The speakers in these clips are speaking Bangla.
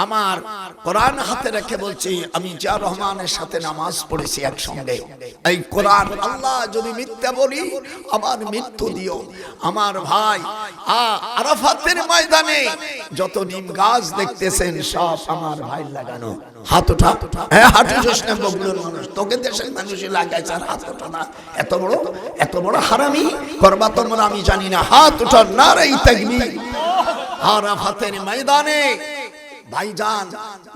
আমার কোরআন হাতে রেখে বলছি, আমি জিয়া রহমানের সাথে নামাজ পড়েছি একসঙ্গে। এই কোরআন, আল্লাহ যদি মিথ্যা বলি আমার মৃত্যু দিও। আমার ভাই আরাফাতের ময়দানে যত নিম গাছ দেখতেছেন সব আমার ভাই লাগানো। হাত ওঠা, হ্যাঁ হাত উঠাস না বগুড়ার মানুষ, তোকে দেশের মানুষই লাগাইছে আর হাত ওঠা না। এত বড় হারামি করবা তোমরা, আমি জানি না। হাত ওঠা, নারায়ে তাকবীর। আরাফাতের ময়দানে ভাইজান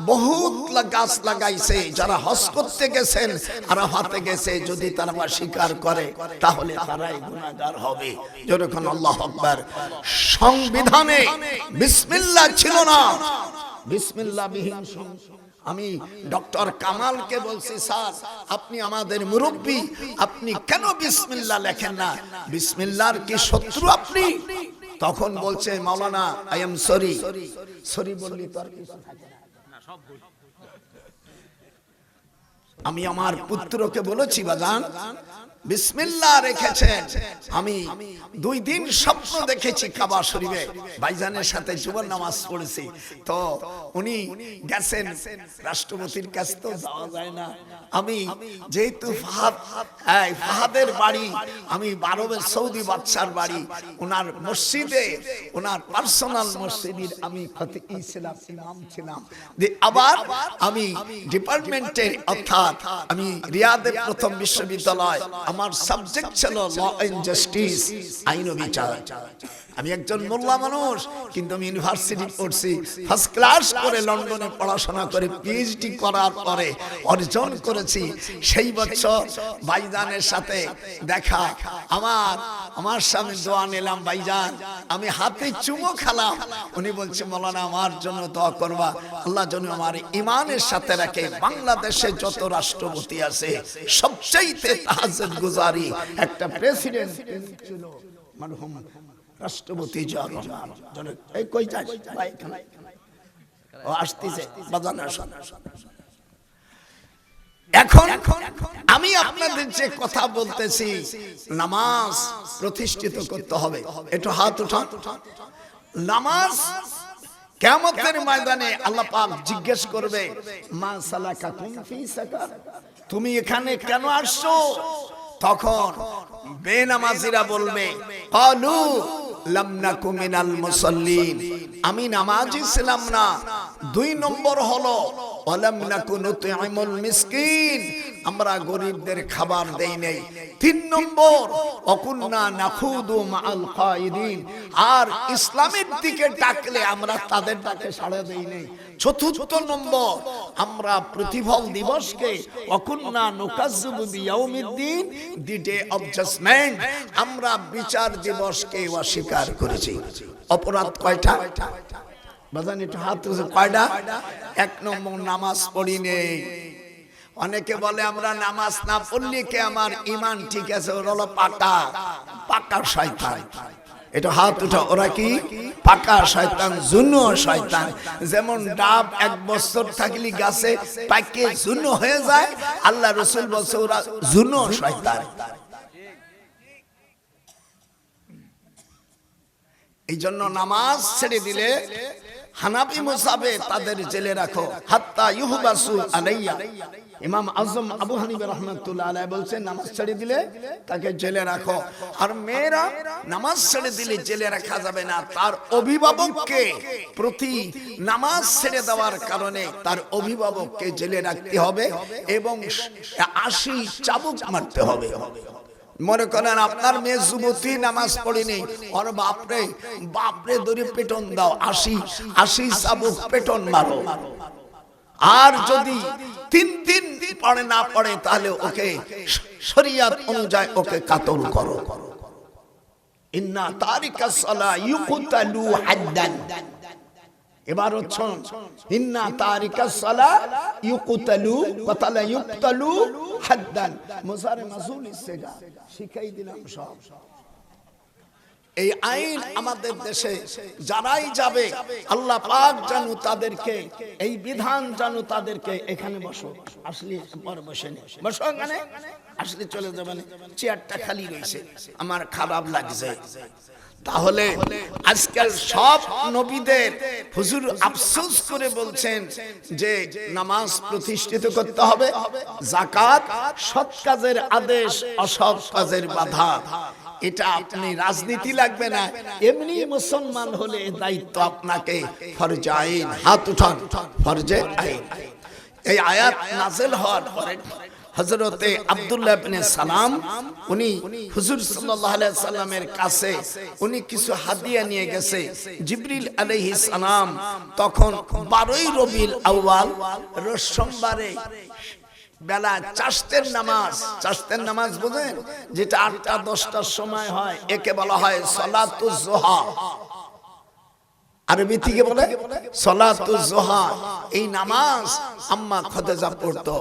বহুত গাছ লাগাইছে। যারা হজ করতে গেছেন, আরাফাতে গেছে, যদি তারা স্বীকার করে তাহলে তারাই গুনাহগার হবে। যখন আল্লাহু আকবার, সংবিধানে বিসমিল্লাহ ছিল না, বিসমিল্লাহ বিহীন। আমি ডক্টর কামালকে বলছি, স্যার আপনি আমাদের মুরব্বী, আপনি কেন বিসমিল্লাহ লেখেন না? বিসমিল্লাহর কি শত্রু আপনি? তখন বলছে, মাওলানা আই এম সরি। সরি বললি তো আর কিছু থাকে না। আমি আমার পুত্রকে বলেছি, বাজান বিসমিল্লাহ রেখেছেন। আমি 2 দিন স্বপ্ন দেখেছি কাবা শরীফে, ভাইজানের সাথে জুমার নামাজ পড়েছি। তো উনি গেছেন রাষ্ট্রপতির কাছে, তো যাওয়া যায় না। আমি যেহেতু ফাহাদের বাড়ি, আমি আরবের সৌদি বাদশার বাড়ি, ওনার মসজিদে, ওনার পার্সোনাল মসজিদের আমি খতিব ছিলাম, ইমাম ছিলাম। আবার আমি ডিপার্টমেন্টে, অর্থাৎ আমি রিয়াদের প্রথম বিশ্ববিদ্যালয়, আমার সাবজেক্ট ছিল ল এন্ড জাস্টিস, আইন ও বিচার। আমি একজন মোল্লা মানুষ, কিন্তু আমি ইউনিভার্সিটি পড়ছি, ফার্স্ট ক্লাস করে লন্ডনে পড়াশোনা করে পিএইচডি করার পরে অর্জন করেছি। সেই বছর ভাইজানের সাথে দেখা, আমার সামনে দোয়া নিলাম, ভাইজান আমি হাতে চুমো খেলাম। উনি বলছে, মাওলানা আমার জন্য দোয়া করবা, আল্লাহ যেন আমার ঈমানের সাথে রাখে। বাংলাদেশে যত রাষ্ট্রপতি আছে সবচেয়ে তাহাজ্জুদ গুজারি একটা প্রেসিডেন্ট ছিল মরহুম রাষ্ট্রপতি জিয়া রহমান। এই কই যাস ভাই, ও আসতেছে বাজান। এখন আমি আপনাদের যে কথা বলতেছি, নামাজ প্রতিষ্ঠিত করতে হবে। একটু হাত উঠান। নামাজ কিয়ামতের ময়দানে আল্লাহ পাক জিজ্ঞেস করবে, মা সালাকাকুম ফি সাকার, তুমি এখানে কেন আসছো? তখন বেনামাজিরা বলবে, ক্বালু লাম নাকু মিনাল মুসাল্লিন, আমি নামাজি ছিলাম না। 2 নম্বর হলো ওয়ালাম নাকু নুতঈমুল মিসকিন, আমরা গরিবদের খাবার দেই নাই। 3 নম্বর ওয়াকুন্না নাখুদু মাআল কায়িদিন, আর ইসলামের দিকে ডাকলে আমরা তাদের ডাকে সাড়া দেই নাই। 4 নম্বর, আমরা প্রতিফল দিবসকে ওয়াকুন্না নুকাজ্জিবু বিয়াউমিদ্দিন, দি ডে অফ জাজমেন্ট, আমরা বিচার দিবসকে অস্বীকার করেছি। অপরাধ কয়টা বাজান? একটু হাত তুলে কয়টা? 1 নম্বর, নামাজ পড়ি নেই। অনেকে বলে আমরা নামাজ না পড়লে কি আমার ঈমান ঠিক আছে? ওরা হলো পাকা শয়তান। এটা হাত উঠা, ওরা কি পাকা শয়তান, জুনো শয়তান। যেমন ডাব 1 বছর থাকলে গাছে পাকে জুনো হয়ে যায়, আল্লাহ রাসূল বলছে ওরা জুনো শয়তান। এই জন্য নামাজ ছেড়ে দিলে হানাফি মুসাবে তাদের জেলে রাখো, হাত্তা ইউহবাসু আলাইয়া। ইমাম আজম আবু হানিফা রাহমাতুল্লাহ আলাইহি বলছেন, নামাজ ছেড়ে দিলে তাকে জেলে রাখো। আর মেয়েরা নামাজ ছেড়ে দিলে জেলে রাখা যাবে না, তার অভিভাবককে প্রতি নামাজ ছেড়ে দেওয়ার কারণে তার অভিভাবককে জেলে রাখতে হবে এবং 80 চাবুক মারতে হবে। মনে করেন আপনার মেয়ে যুবতী নামাজ পড়েনি, ওর বাপরে ধরে পেটন দাও, 80 চাবুক পেটন মারো। আর যদি 3 দিন পড়ে না পড়ে, তাহলে ওকে শরীয়ত অনুযায়ী ওকে কাতল করো। ইন্না তারিকাস সালাহ ইউকতালু হাদ্দান। এবার হচ্ছে ইন্না তারিকাস সালাহ ইউকতালু কতালা ইউকতালু হাদ্দান। মুসারে মাসুল ইসেগা শিখাই দিলাম সব। এই আইন আমাদের দেশে যারাই যাবে, আল্লাহ পাক জানু তাদেরকে, এই বিধান জানু তাদেরকে। এখানে বসো, আসলে পর বসে নে, বসো এখানে, আসলে চলে যাবে না। চেয়ারটা খালি রয়েছে, আমার খারাপ লাগছে। তাহলে আজকাল সব নবীদের হুজুর আফসোস করে বলছেন যে নামাজ প্রতিষ্ঠিত করতে হবে, যাকাত সৎ কাজের আদেশ, অসৎ কাজের বাধা। এটা আপনি রাজনীতি লাগবে না, এমনি মুসলমান হলে দায়িত্ব আপনাকে ফরজে আইন। হাত উঠান, ফরজে আইন। এই আয়াত নাযিল হওয়ার পরে হযরতে আব্দুল্লাহ ইবনে সালাম উনি হুজুর সাল্লাল্লাহু আলাইহি সাল্লামের কাছে উনি কিছু হাদিয়া নিয়ে গেছে। জিবরিল আলাইহিস সালাম তখন 12ই রবিউল আউয়াল রোজ সোমবারে বেলা চাশতের নামাজ বুঝেন, যেটা 8টা 10টার সময় হয়, একে বলা হয় সালাতুজ যোহা। আরবি থেকে বলে সালাতুজ যোহা। এই নামাজ আম্মা খাদিজা পড়তো।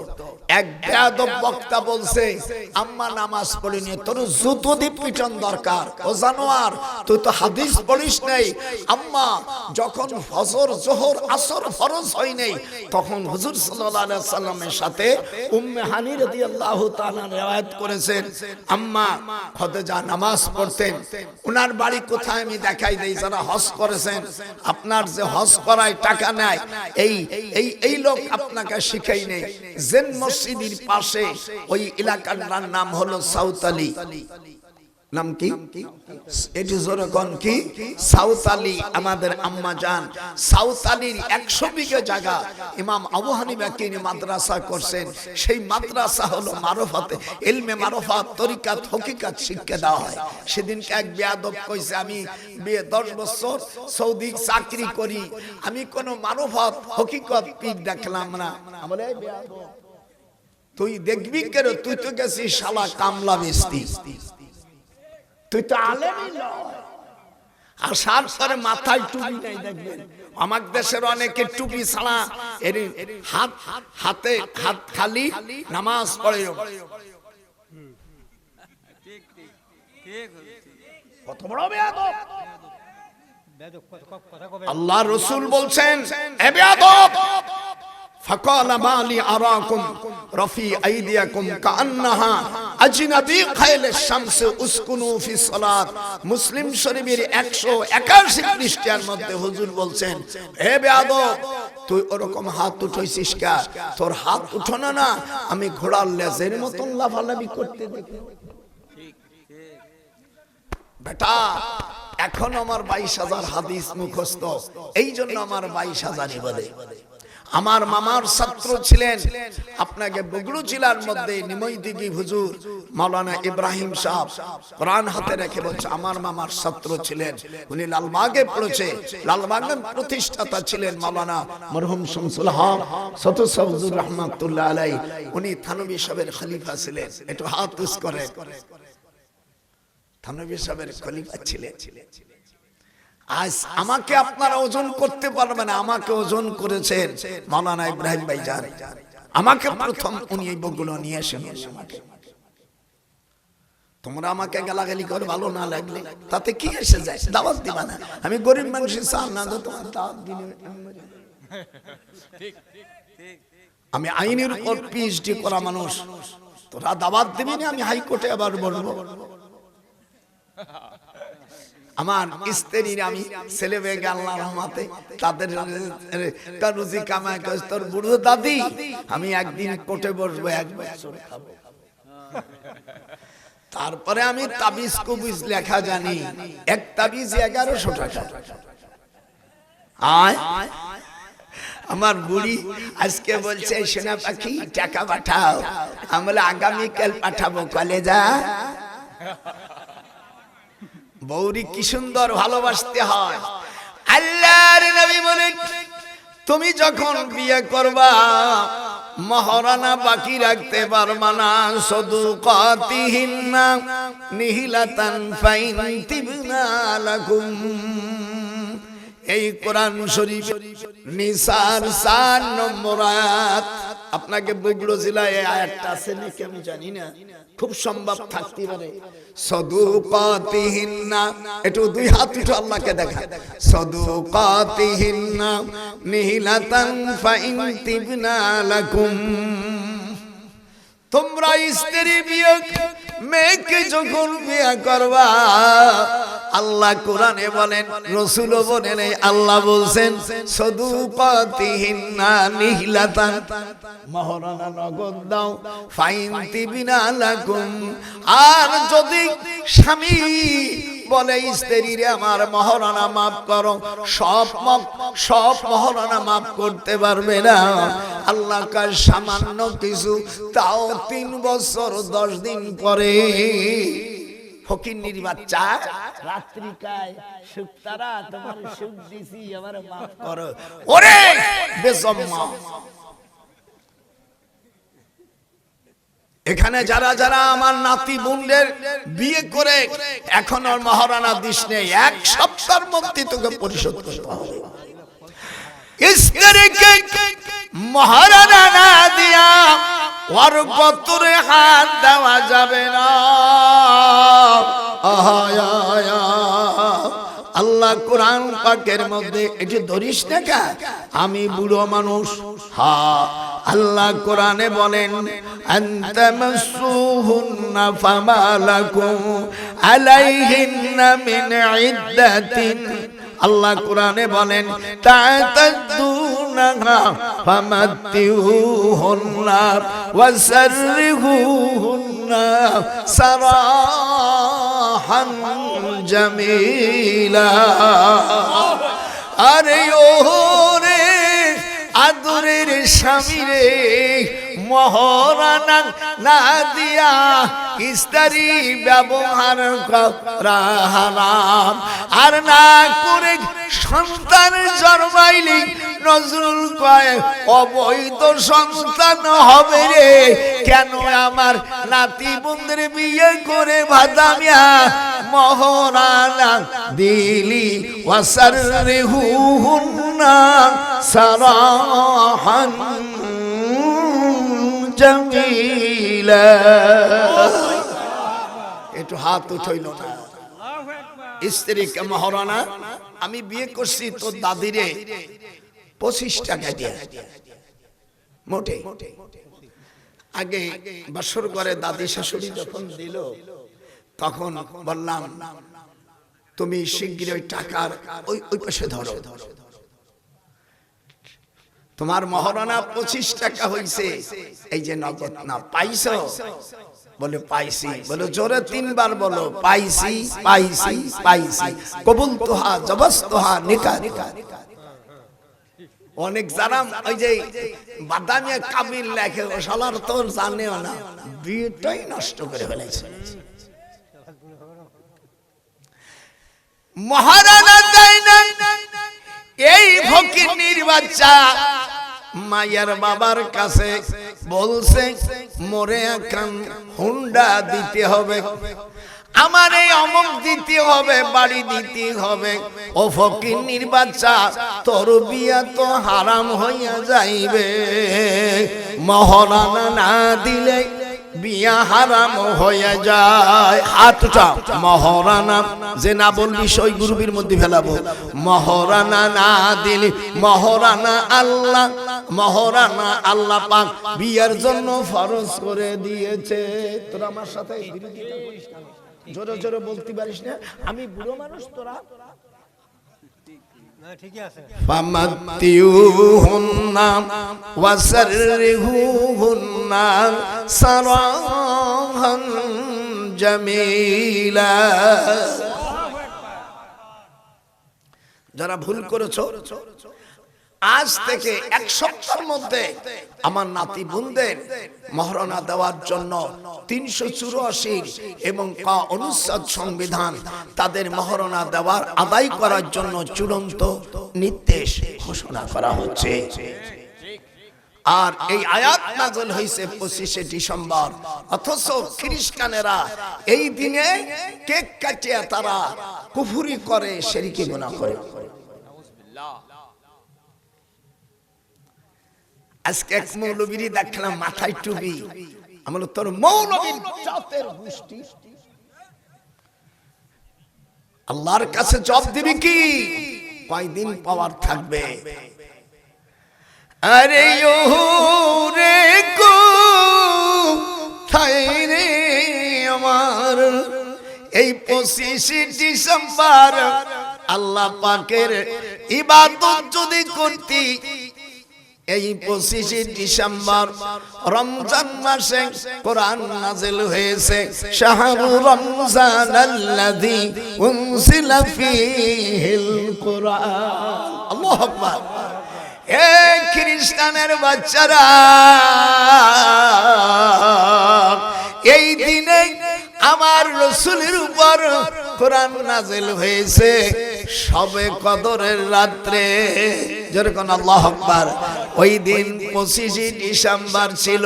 এক বেয়াদব বক্তা বলছে, আম্মা নামাজ পড়িনি, তোর জুতো দিয়ে পিটন দরকার। ও জানোয়ার, তুই তো হাদিস পড়িস নাই। আম্মা যখন ফজর, যোহর, আসর ফরজ হয় নাই, তখন হুজুর সাল্লাল্লাহু আলাইহি সাল্লামের সাথে উম্মে হানি রাদিয়াল্লাহু তাআলা riwayat করেছেন, আম্মা খাদিজা নামাজ পড়তেন। ওনার বাড়ি কোথায় আমি দেখাই দেই, যারা হজ করেছেন, আপনার যে হজ করায় টাকা নেয়, এই লোক আপনাকে শিখাই নেই। জেন মসজিদের পাশে ওই এলাকার নাম হলো সাউতালি। নাম কি? এটি জোরকন কি? সাউতালি। আমাদের আম্মা জান সাউতালির 100 বিঘা জায়গা ইমাম আবু হানিফা কিনে মাদ্রাসা করছেন। সেই মাদ্রাসা হলো মারফাতে ইলমে মারফাত, তরিকাত, হকিকত শিক্ষা দেওয়া হয়। সেদিনকে এক বেয়াদব কইছে, আমি 10 বছর সৌদি চাকরি করি, আমি কোন মারফাত হকিকত পীর দেখলাম না। বলে বেয়াদব, তুই দেখবি কেন? তুই তো গেছিস শালা কামলা মিস্তি, তুই তো আলেমই নয়। আর সার সারে মাথায় টুপি নাই। দেখবেন আমার দেশের অনেকে টুপি ছাড়া হাত খালি নামাজ পড়ে। কত বড় বেয়াদব! আল্লাহ রাসূল বলছেন, এ বেয়াদব, فقال ما لي أراكم رفي أيديكم كأنها أجنبي خيل الشمس اسكنوا في الصلاة। মুসলিম শরীফের 181 পৃষ্ঠার মধ্যে হুজুর বলছেন, হে বেয়াদব, তুই ওরকম হাত উঠাইছিস কা? তোর হাত উঠানো না, আমি ঘোড়ার লেজের মতন লাফালাফি করতে দেখি। বেটা, এখন আমার 22,000 হাদিস মুখস্থ, এই জন্য আমার 22,000ই বলে। আমার মামার ছাত্র ছিলেন, আপনাকে বগুড়া জেলার মধ্যে নিমইদিঘি হুজুর মাওলানা ইব্রাহিম সাহেব, কোরআন হাতে রেখে বলছে, আমার মামার ছাত্র ছিলেন। উনি লালবাগে পড়েছে। লালবাগের প্রতিষ্ঠাতা ছিলেন মাওলানা মরহুম শামসুল হক সতুসবজুর রহমাতুল্লাহ আলাইহি। উনি থানভী সাহেবের খলিফা ছিলেন। একটু হাত উস করে। থানভী সাহেবের খলিফা ছিলেন। আজ আমাকে আপনারা ওজন করতে পারবেন না, আমাকে ওজন করেছেন মাওলানা ইব্রাহিম ভাইজান। আমাকে প্রথম উনি এই বগুলো নিয়ে এসেন। তোমরা আমাকে গালাগালি করে ভালো না লাগলে তাতে কি এসে যায়? দাওয়াত দিবা না? আমি গরিব মানুষের চাল না, তোমার দাওয়াত দিলে আমি আইনের উপর পিএইচডি করা মানুষ, তোরা দাওয়াত দিবি না? আমি হাইকোর্টে আবার বলবো। আমার স্ত্রীর আমি ছেলে মেয়ে আল্লাহর রহমতে তাদের কানুজি কামাই করে, তোর বুড়ো দাদি, আমি একদিন কোর্টে বসবো, 1 বছর খাবো। তারপরে আমি তাবিজ কুবিজ লেখা জানি, এক তাবিজ 1100 টাকা। আমার বুড়ি আজকে বলছে, সোনা পাখি টাকা পাঠাও। আমরা আগামীকাল পাঠাবো কলেজা। বৌরি কি সুন্দর ভালোবাসতে হয়। আল্লাহর নবী বলেন, তুমি যখন বিয়ে করবা মহারানা বাকি রাখতে পারবা না। সাদুকাতিহিন্না নিহিলাতান ফাইন তিবনা লাকুম। এই কোরআন শরীফ নিসার 4 নম্বর আয়াত। আপনাকে বগুড়া জেলায় এই আয়াতটা আছে নাকি আমি জানি না, খুব সম্ভব থাকতে পারে। সাদুকাতিহিন্না, একটু 2 হাত উঠে আল্লাহকে দেখা। সাদুকাতিহিন্না নিহিলাতান ফাইন তিবনা লাকুম। তোমরা স্ত্রী বিয়ে মেয়েকে যখন বিয়ে করবা, আল্লাহ কোরআনে বলেন, রাসূলও বলেন, আল্লাহ বলছেন সদুকাতিহিন্না নিহলাতান, মহরানা নগদ দাও, ফাইন তিবিনা লাকুম। আর যদি স্বামী বলে স্ত্রীরে আমার মহরানা মাফ করো, সব মহরানা মাফ করতে পারবে না, আল্লাহ কার সামান্য কিছু, তাও 3 বছর 10 দিন পরে ফকিন্নির বাচ্চা রাত্রিকায় সুক্তারা তোমার সুখ দিছি আমার মাফ করো, ওরে বেজম্মা। এখানে যারা যারা আমার নাতি বোনদের বিয়ে করে এখন আর মহারানা দিস নেই, 1 সপ্তাহের মধ্যে তোকে পরিশোধ করতে হবে। স্ত্রীকে মহারানা না দিয়া ওর গতরে হাত দেওয়া যাবে না। আল্লাহ কোরআন পাকের মধ্যে এটি ধরিস না কা, আমি বুড়ো মানুষ। হ্যাঁ, আল্লাহ কোরআনে বলেন আনতামাসসুহুন্না ফামালাকুম আলাইহিন্না মিন ইদ্দাতিন। আল্লাহ কোরআনে বলেন তা'তাদুনাহা ফামাতিউহুন্না ওয়াসাররিহুন্না সারাহান জামিলা। আরে ওরে আদরের স্বামী রে, মহারানা না দিয়া স্ত্রী ব্যবহার করা হারাম। আর না করে সন্তান জন্মাইলি নজরুল কয় অবৈধ সন্তান হবে রে। কেন আমার নাতি বোনদের বিয়ে করে ভাদামিয়া মহারানা দিলি ওয়াসাররিহুন্না সারাহান জামিলা। একটু হাত উঠাইল না। স্ত্রীকে মহারানা, আমি বিয়ে করছি তোর দাদিরে 25 টাকা দিয়ে, মোটে আগে বাসর ঘরে দাদি শাশুড়ি যখন দিল তখন বললাম তুমি শিগগির ওই টাকার ওই পাশে ধরো, তোমার মহারানা 25 টাকা হইছে, এই যে নগদ না পাইছো? বলে পাইছি। বলে জোরে 3 বার বলো, পাইছি পাইছি পাইছি। কবুল তোহা জবস্তোহা নিকা। অনেক যারা ওই যে বাদামিয়া কাবিল লেখে, ও শালার তোর জানেও না, বিয়েটাই নষ্ট করে ফেলেছে। মহারানা দেয় না, এই ফকিন্নির বাচ্চা মায়ের বাবার কাছে বলছে মোরে এখন হুন্ডা দিতে হবে, আমার এই অমুক দিতে হবে, বাড়ি দিতে হবে। ও ফকিন্নির বাচ্চা, তোর বিয়া তো হারাম হইয়া যাইবে, মহারানা না দিলে বিয়া হারাম হয়ে যায়। হাতটা মহারানা যে না বলবি সই গুরুবির মধ্যে ফেলাবো। মহারানা না দিলে মহারানা আল্লাহ পাক বিয়ার জন্য ফরজ করে দিয়েছে। তোরা আমার সাথে জোরে জোরে বলতে পারিস না, আমি বুড়ো মানুষ, তোরা ফামাতিউহুন্না ওয়াসাররিহুন্না সারাহান জামিলা। যারা ভুল করেছো, আজ থেকে 1 সপ্তাহের মধ্যে আমার নাতি বোনদের মহারানা দেওয়ার জন্য 384 এবং কা অনুচ্ছেদ সংবিধান তাদের মহারানা দেওয়ার আদায় করার জন্য চূড়ান্ত নির্দেশ ঘোষণা করা হচ্ছে। আর এই আয়াত নাযিল হয়েছে 25শে ডিসেম্বর, অথচ খ্রিস্টানেরা এই দিনে কেক কাটিয়ে তারা কুফরি করে, শিরকি গুনাহ করে। আজকে এক মৌলবীরই দেখলাম মাথায় টুপি, আমরা তোর মৌলবীর জাতের গোষ্ঠী আল্লাহর কাছে জবাব দিবি কি? কয়দিন পাওয়ার থাকবে? আরে ও রে গো 25 ডিসেম্বর আল্লাহ পাকের ইবাদত যদি করতি, এই 25 ডিসেম্বর রমজান মাসে কোরআন নাযিল হয়েছে, শাহরু রমজানাল্লাযী উনজিলা ফীহিল কুরআন। আল্লাহু আকবার। এই খ্রিস্টানের বাচ্চারা, এই দিনে আমার রাসূলের উপর কোরআন নাযিল হয়েছে শবে কদরের রাত্রে। যেরকম আল্লাহু আকবার। ওই দিন 25 ডিসেম্বর ছিল।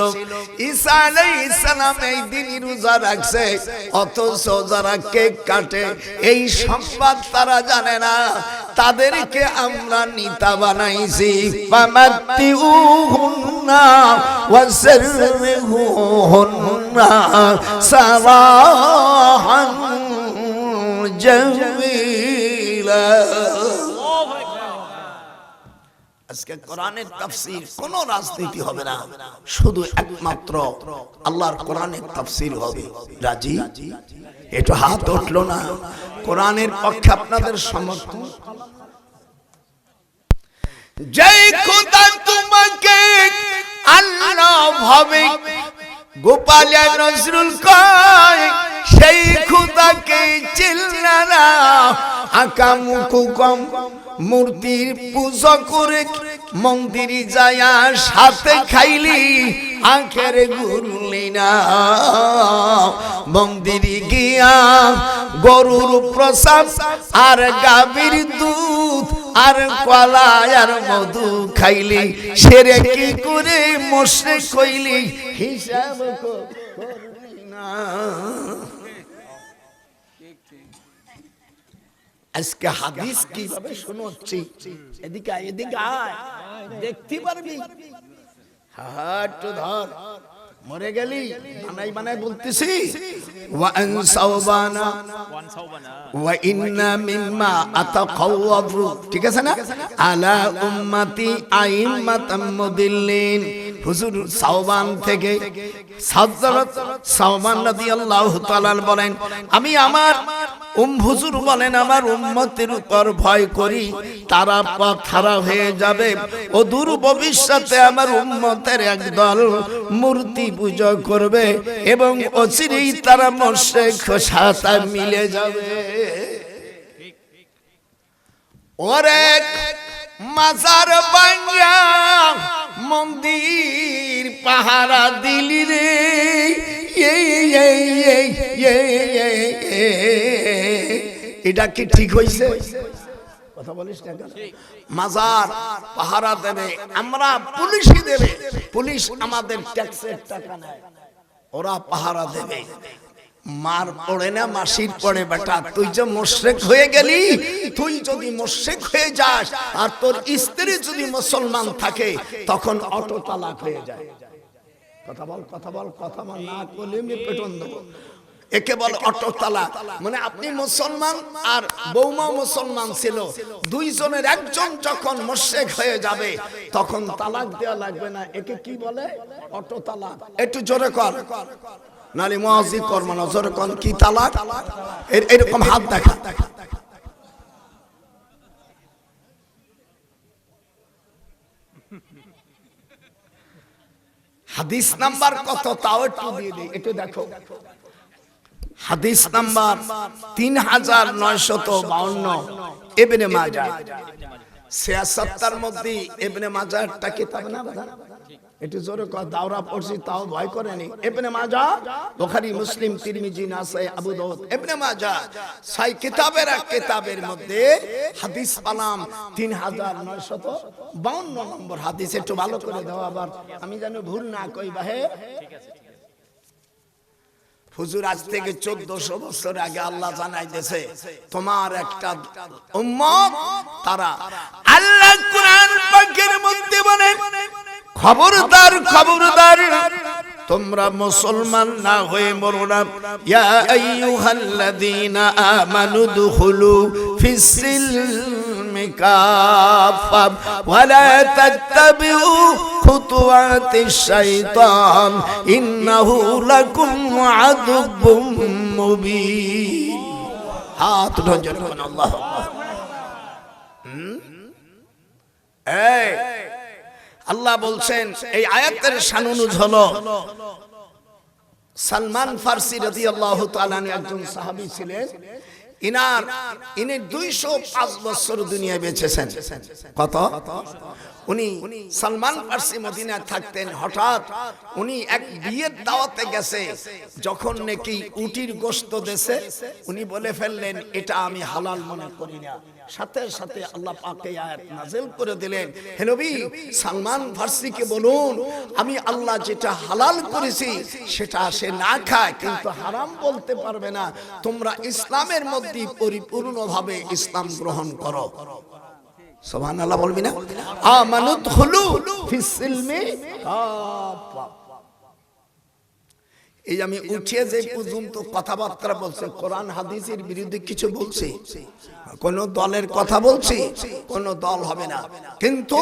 ঈসা আলাইহিস সালাম এই দিন রোজা রাখছে, অথচ যারা কেক কাটে এই সংবাদ তারা জানে না, তাদেরকে আমরা নেতা বানাইছি। ফামাতিউহুন্না ওয়াসরহুন্না সারাহান জামিলা। আজকে কোরআনের তাফসীর, কোন রাজনীতি হবে না, শুধু একমাত্র আল্লাহর কোরআনের তাফসীর হবে। রাজি? এটা হাত উঠলো না। কোরআনের পক্ষে আপনাদের সমর্থন। জয় খোদা তোমাকে আল্লাহ ভাবে, গোপাল নজরুল কয় সেই খোদাকে চিল্লা না। আকা মুকুকম মূর্তির পূজা করে মন্দিরে যায়া সাথে খাইলি আখের গুরুলি না। মন্দিরে গিয়া গরুর প্রসাদ আর গাভীর দুধ আর কলা আর মধু খাইলি, সেরে কি করে মুশরিক কইলি হিসাব করলি না। আজকে হাদিস কিভাবে শোনাচ্ছি, এদিকে আয়, এদিকে আয়, দেখতে পারবি। হাত ধর, মরে গেলি বানাই বানাই বলতেছি। ওয়া আন সাওবানা ওয়া ইন্না মিম্মা আতাকাওয়াফু, ঠিক আছে না? আলা উম্মতি আইম্মাতাম মুদিল্লিন। হুজুর সাওবান থেকে হযরত সাওবান রাদিয়াল্লাহু তাআলা বলেন, আমি আমার হুজুর বলেন আমার উম্মতের উপর ভয় করি, তারা পথহারা হয়ে যাবে। অদূর ভবিষ্যতে আমার উম্মতের একদল মূর্তি পূজা করবে এবং অচিরেই তারা মুশরিক সাথে মিলে যাবে। ওরে মাজার ভাঙা মন্দির পাহারা দিলি রে, এটা কি ঠিক হইছে? কথা বলিস না কেন? মাজার পাহারা দেবে, আমরা পুলিশই দেবে, পুলিশ আমাদের ট্যাক্সের টাকা নেয়, ওরা পাহারা দেবে। মার পড়ে না মাসির পড়ে বেটা, তুই যে মুশরিক হয়ে গেলি, তুই যদি মুশরিক হয়ে যাস আর তোর স্ত্রী যদি মুসলমান থাকে তখন অটো তালাক হয়ে যায়। কথা বল, কথা বল, কথা বল না বলে আমি পেটন দেবো। একে বলে অটো তালাক। মানে আপনি মুসলমান আর বৌমা মুসলমান ছিল, দুইজনের একজন যখন মুশরিক হয়ে যাবে তখন তালাক দেওয়া লাগবে না। একে কি বলে? অটো তালাক। একটু জোরে কর, নালে মুয়াজ্জিন করব না। জোরে কর, কি তালাক? এরকম হাত দেখা। হাদিস নাম্বার কত তাও একটু দিয়ে দিই, একটু দেখো। হাদিস নাম্বার 3952, ইবনে মাজাহ। 76 মধ্যে ইবনে মাজাহটা কিতাব না বাবা? একটু জোরে কর, দাওরা পড়ছি তাও ভয় করেনি। ইবনে মাজাহ, বুখারী, মুসলিম, তিরমিজি, নাসাই, আবু দাউদ, ইবনে মাজাহ, ছয় কিতাবের এক কিতাবের মধ্যে হাদিস পালাম 3952 নম্বর হাদিস। একটু ভালো করে দাও আবার, আমি যেন ভুল না কই বাহে। ঠিক আছে। হুজুর আজ থেকে 1400 বছর আগে আল্লাহ জানাই দিয়েছে তোমার একটা উম্মত, তারা আল্লাহ কোরআন পাকের মধ্যে বলেন, খবরদার খবরদার তোমরা মুসলমান না হয়ে মরো না। ইয়া আইয়ুহাল্লাযীনা আমানু দুখুলু ফিস-সিলমি কাফা ওয়া লা তাত্তাবিউ খুতুওয়াতিশ শাইতান ইন্নাহু লাকুম আদুব্বুম মুবিন। হাত উঠান জোরে বলুন আল্লাহু আকবার। এই আল্লাহ বলছেন এই আয়াতের শানুনুজ হলো সালমান ফারসি রাদিয়াল্লাহু তাআলা আনহু একজন সাহাবী ছিলেন। ইনি 205 বছর দুনিয়ায় বেঁচেছেন। কত? উনি সালমান ফারসি মদিনায় থাকতেন। হঠাৎ উনি এক বিয়ের দাওয়াতে গেছে, যখন নাকি উটির গোশত দেশে উনি বলে ফেললেন এটা আমি হালাল মনে করি না। সাথে সাথে আল্লাহ পাক এই আয়াত নাযিল করে দিলেন, হে নবী সালমান ফারসিকে বলুন আমি আল্লাহ যেটা হালাল করেছি সেটা সে না খায়, কিন্তু হারাম বলতে পারবে না। তোমরা ইসলামের মধ্যে পরিপূর্ণভাবে ইসলাম গ্রহণ করো। সুবহানাল্লাহ বলবি না? আমানুত হুলু ফিস সিলমি কাফা। এই আমি উঠিয়ে যে পর্যন্ত কথাবার্তা বলছে, কোরআন হাদিসের বিরুদ্ধে কিছু বলছে, কোন দলের কথা বলছি, কোন দল হবে না, কিন্তু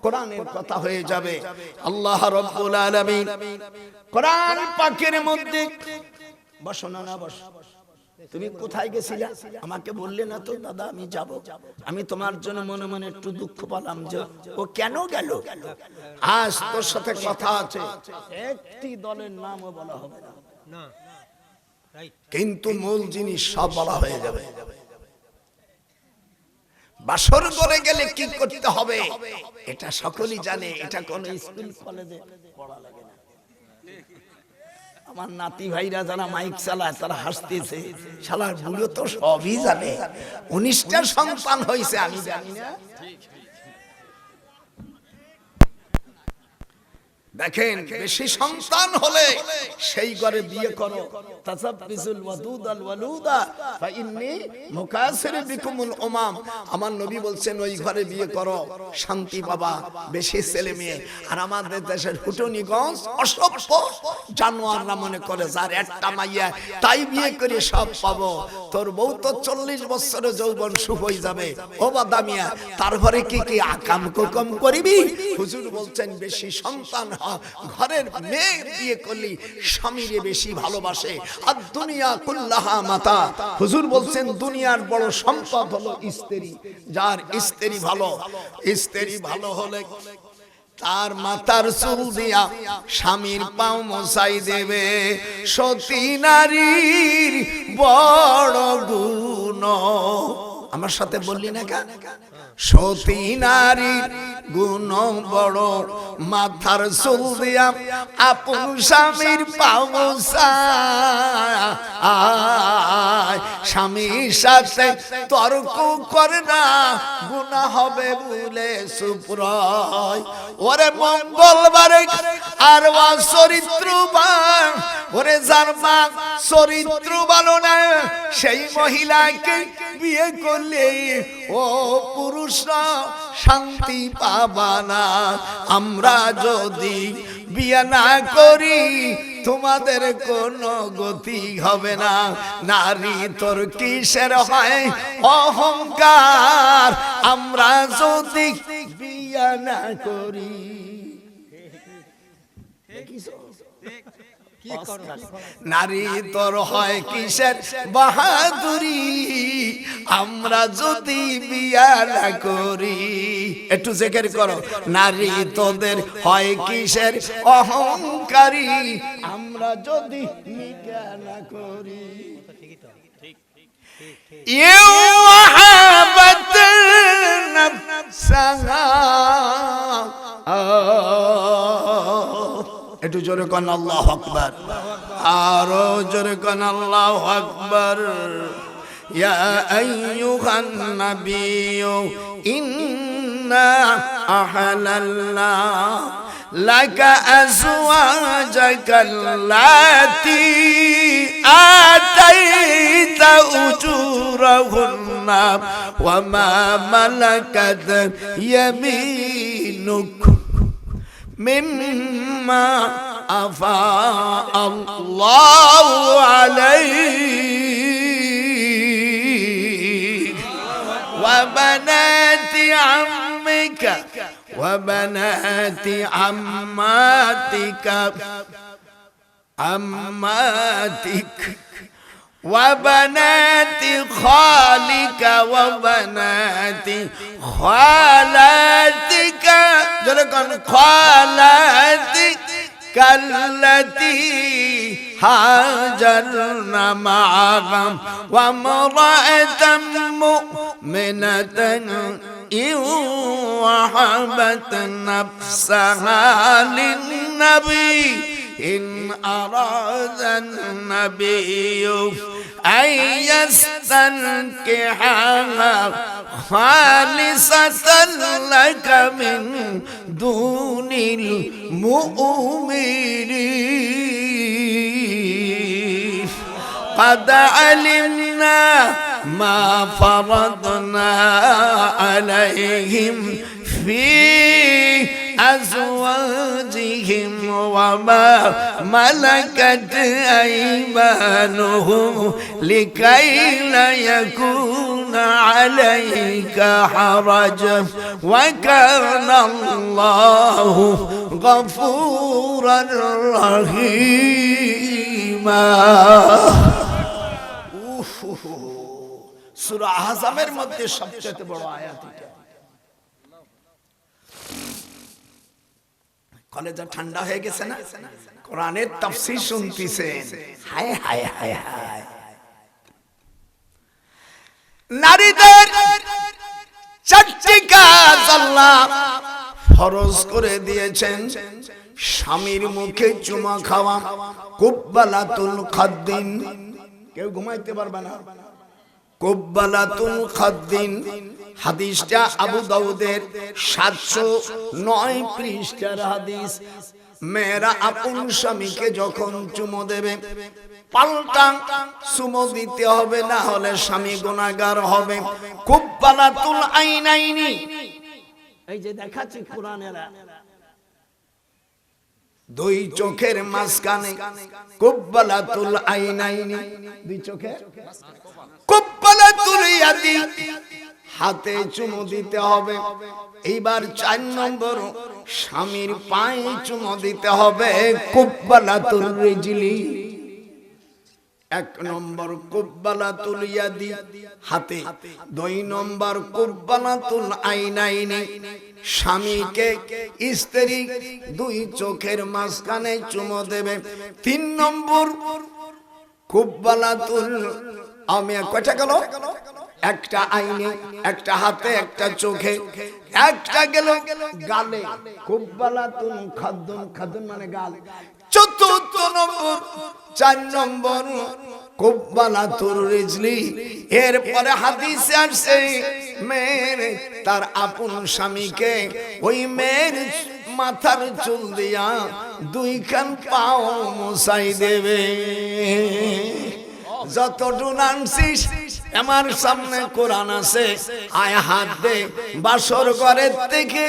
কোরআনের কথা হয়ে যাবে। আল্লাহ রাব্বুল আলামিন কোরআন পাকের মধ্যে বসো না বস, তুমি কোথায় গেছিলা আমাকে বললে না তো দাদা আমি যাব। আমি তোমার জন্য মনে মনে একটু দুঃখ পেলাম যে ও কেন গেল। আজ তোর সাথে কথা আছে, একটি দলের নামও বলা হবে না, কিন্তু মূল জিনিস সব বলা হয়ে যাবে। বাসর করে গেলে কি করতে হবে এটা সকলেই জানে, এটা কোন স্কুল কলেজে পড়া লাগে না। আমার নাতি ভাইরা যারা মাইক চালায় তারা হাসতেছে, শালার বুড়ো তো সবই জানে, 19টা সন্তান হয়েছে আমি জানি না। দেখেন বেশি সন্তান হলে সেই ঘরে বিয়ে করো। তাসাব্বিসুল ওয়াদুদাল ওয়ালুদা ফাইন্নী মুকাসিরু বিকুমুল উমাম। আমার নবী বলছেন ওই ঘরে বিয়ে করো, শান্তি পাবা, বেশি ছেলে মেয়ে। আর আমাদের দেশের হুটুনিগঞ্জ অসভ্য জানোয়াররা মনে করে যার একটা মাইয়া তাই বিয়ে করে সব পাবো। তোর বউ তো 40 বছরে যৌবন শুভ হয়ে যাবে, ও বাদামিয়া তারপরে কি কি আকাম কুকম করিবি? হুজুর বলছেন বেশি সন্তান ঘরের মেয়ে বিয়ে করলি স্বামীরে বেশি ভালোবাসে। আর দুনিয়া কুল্লাহা মাতা, হুজুর বলছেন দুনিয়ার বড় সম্পদ হলো স্ত্রী। যার স্ত্রী ভালো হলে তার মাথার চুল দিয়া স্বামীর পাও মোছাই দেবে। সতী নারীর বড় গুণ, আমার সাথে বললি না কেন? সতী নারীর গুণ বড়, মাথার চুল দিয়া আপন স্বামীর পাও মোছায়। স্বামীর সাথে তর্ক করে না, গুনাহ হবে বলে সুপ্রয়। ওরে মঙ্গলবারে আর চরিত্রবান, ওরে যার মা চরিত্র ভালো না সেই মহিলাকে বিয়ে করলে ও পুরুষরা শান্তি পাবা না। আমরা যদি বিয়ে না করি তোমাদের কোনো গতি হবে না। নারী তোর কিসের হয় অহংকার, আমরা যদি বিয়ে না করি। নারী তোর হয় কিসের বাহাদুরি, আমরা যদি বিয়া না করি। একটু জিকির করো, নারী তোদের হয় কিসের অহংকারী, আমরা যদি বিয়া না করি। একটু জোরে কোন আল্লাহু আকবার, আরো জোরে কোন আল্লাহু আকবার। ইয়া আইয়ুহান নাবিয়্যু ইন্না আহলাল্না লাকা আজওয়াজাকা আল্লাতী আতাইতা উজুরাহুন্না ওয়া মা মালাকাত ইয়ামিনুক মিম্মা আফা আল্লাহু আলাইক ওয়া বানাতি আম্মিকা ওয়া বানাতি আম্মাতিক وبنات خالك وبنات خالاتك جلكن خالاتك التي هاجرن معهم وامرأة مؤمنة إن وهبت نفسها للنبي إن أراد النبي أن يستنكحها خالصة لك من دون المؤمنين قد علمنا ما فرضنا عليهم في أزواجهم وما ملكت أيمانهم لكي لا يكون عليك حرج وكان الله غفورا رحيما সূরা আহজাবের মধ্যে সবচেয়ে বড় আয়াত এটা। কলেজে ঠান্ডা হয়ে গেছে না, কোরআনের তাফসীর শুনতেছেন, হায় হায় হায় হায়। নারীদের চারটি কাজ আল্লাহ ফরজ করে দিয়েছেন। স্বামীর মুখে চুমা খাওয়া, কুব্বালাতুল খাদ্দিন, কেউ ঘুমাইতে পারবে না, কুব্বালাতুল খাদ্দিন। হাদিসটা আবু দাউদের 709 পৃষ্ঠার হাদিস। মেয়েরা আপন স্বামীকে যখন চুমো দেবে পাল্টা চুমো দিতে হবে, না হলে স্বামী গুনাহগার হবে। কুব্বালাতুল আইনাইনি, এই যে দেখাচ্ছি কোরআনেরা, দুই চোখের মাঝখানে কুব্বালাতুল আইনাইনি, দুই চোখের। কুব্বালাতুল ইয়াদি, হাতে চুমো দিতে হবে। এইবার 4 নম্বর, স্বামীর পায়ে চুমো দিতে হবে, কুব্বালাতুল রিজলি। 1 নম্বর কুব্বালাতুল ইয়াদি, হাতে। 2 নম্বর কুব্বালাতুল আইনাইনি, স্বামীকে স্ত্রী দুই চোখের মাঝখানে চুমো দেবে। 3 নম্বর কুব্বালাতুল, আমি কয়টা গেল, একটা আইনে, একটা হাতে, একটা চোখে, একটা গেল গালে, কুব্বালাতুল খাদ্দুন, খাদ্দুন মানে গাল। 4 নম্বর, 4 নম্বর কুব্বালাতুল রিজলি। এরপরে হাদিসে আসছে মেয়ের তার আপন স্বামীকে ওই মেয়ের মাথার চুল দিয়া 2 খান পাও মুছাই দেবে। যতটুকু আনছিস আমার সামনে কোরআন আছে, আয় হাত দে। বাসর ঘরের থেকে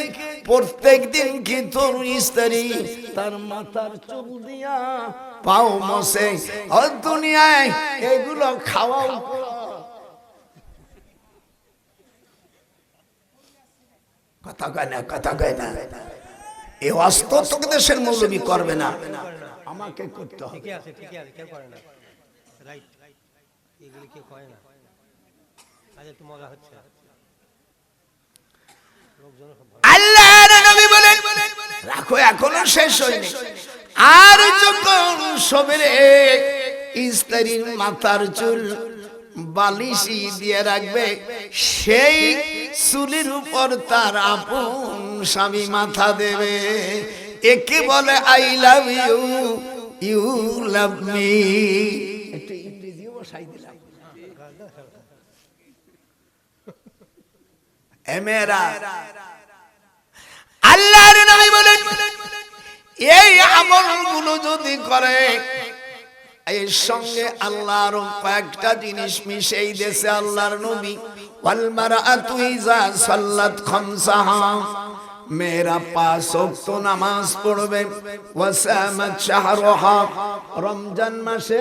প্রত্যেক দিন কি তোর স্ত্রী তার মাথার চুল দিয়া পাও মোছে? ও দুনিয়ায় এগুলো খাওয়াও, কথা কয় না, কথা কয় না। এই অস্ত দেশের মৌলবি করবে না, আমাকে করতে হবে। ঠিক আছে, ঠিক আছে, কেউ করে না, রাইট, এগুলি কেউ করে না। আজ একটু মজা হচ্ছে। আল্লাহর নবী বলেন, রাখো, এখনো শেষ হয়নি। আর যখন সবেরে স্ত্রীর মাথার চুল বালিশি দিয়ে রাখবে, সেই চুলের উপর তার আপন স্বামী মাথা দেবে। একে বলে I love you, you love me. একটু ইংরেজিও বসাই দিলাম। এমেরা আল্লাহর নবী বলেন, এই আমলগুলো যদি করে, এর সঙ্গে আল্লাহর কয়েকটা জিনিস মিশেই দিয়েছে আল্লাহর নবী। ওয়াল মারআতু ইযা সাল্লাত খামসাহা, মেয়েরা 5 ওয়াক্ত নামাজ পড়বে। ওয়াসামাত শাহরুহা, রমজান মাসে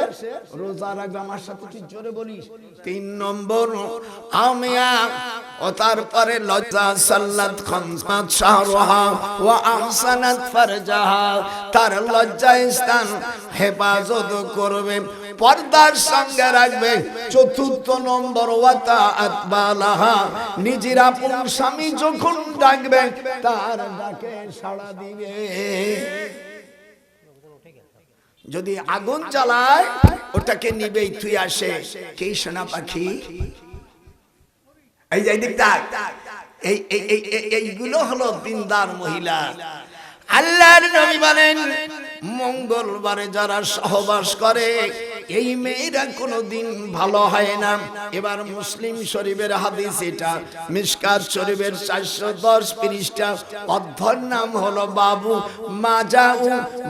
রোজা রাখবে। আমার সাথে তুই জোরে বলিস। 3 নম্বর আমিয়া, ও তারপরে লজ্জা সাল্লাত খামসাত শাহরুহা ওয়া আহসানাত ফারজাহা, তার লজ্জা স্থান হেফাজত করবে। পর্দার সঙ্গে রাখবে। চতুর্থ নম্বর ওয়াতাআত বালাহা, নিজের আপন স্বামী যখন ডাকবে তার ডাকে সাড়া দিবে। যদি আগুন জ্বালায় ওটাকে নিবেই তুই আসে কে সোনা পাখি। এই যে দিকটা এইগুলো হলো দিনদার মহিলা। আল্লাহর নবী বলেন মঙ্গলবারে যারা সহবাস করে এই মেয়েরা কোনোদিন ভালো হয় না। এবার মুসলিম শরীফের হাদিস, এটা মিশকাত শরীফের 410 পৃষ্ঠা, অধ্যায়ের নাম হলো বাবু মাজাউ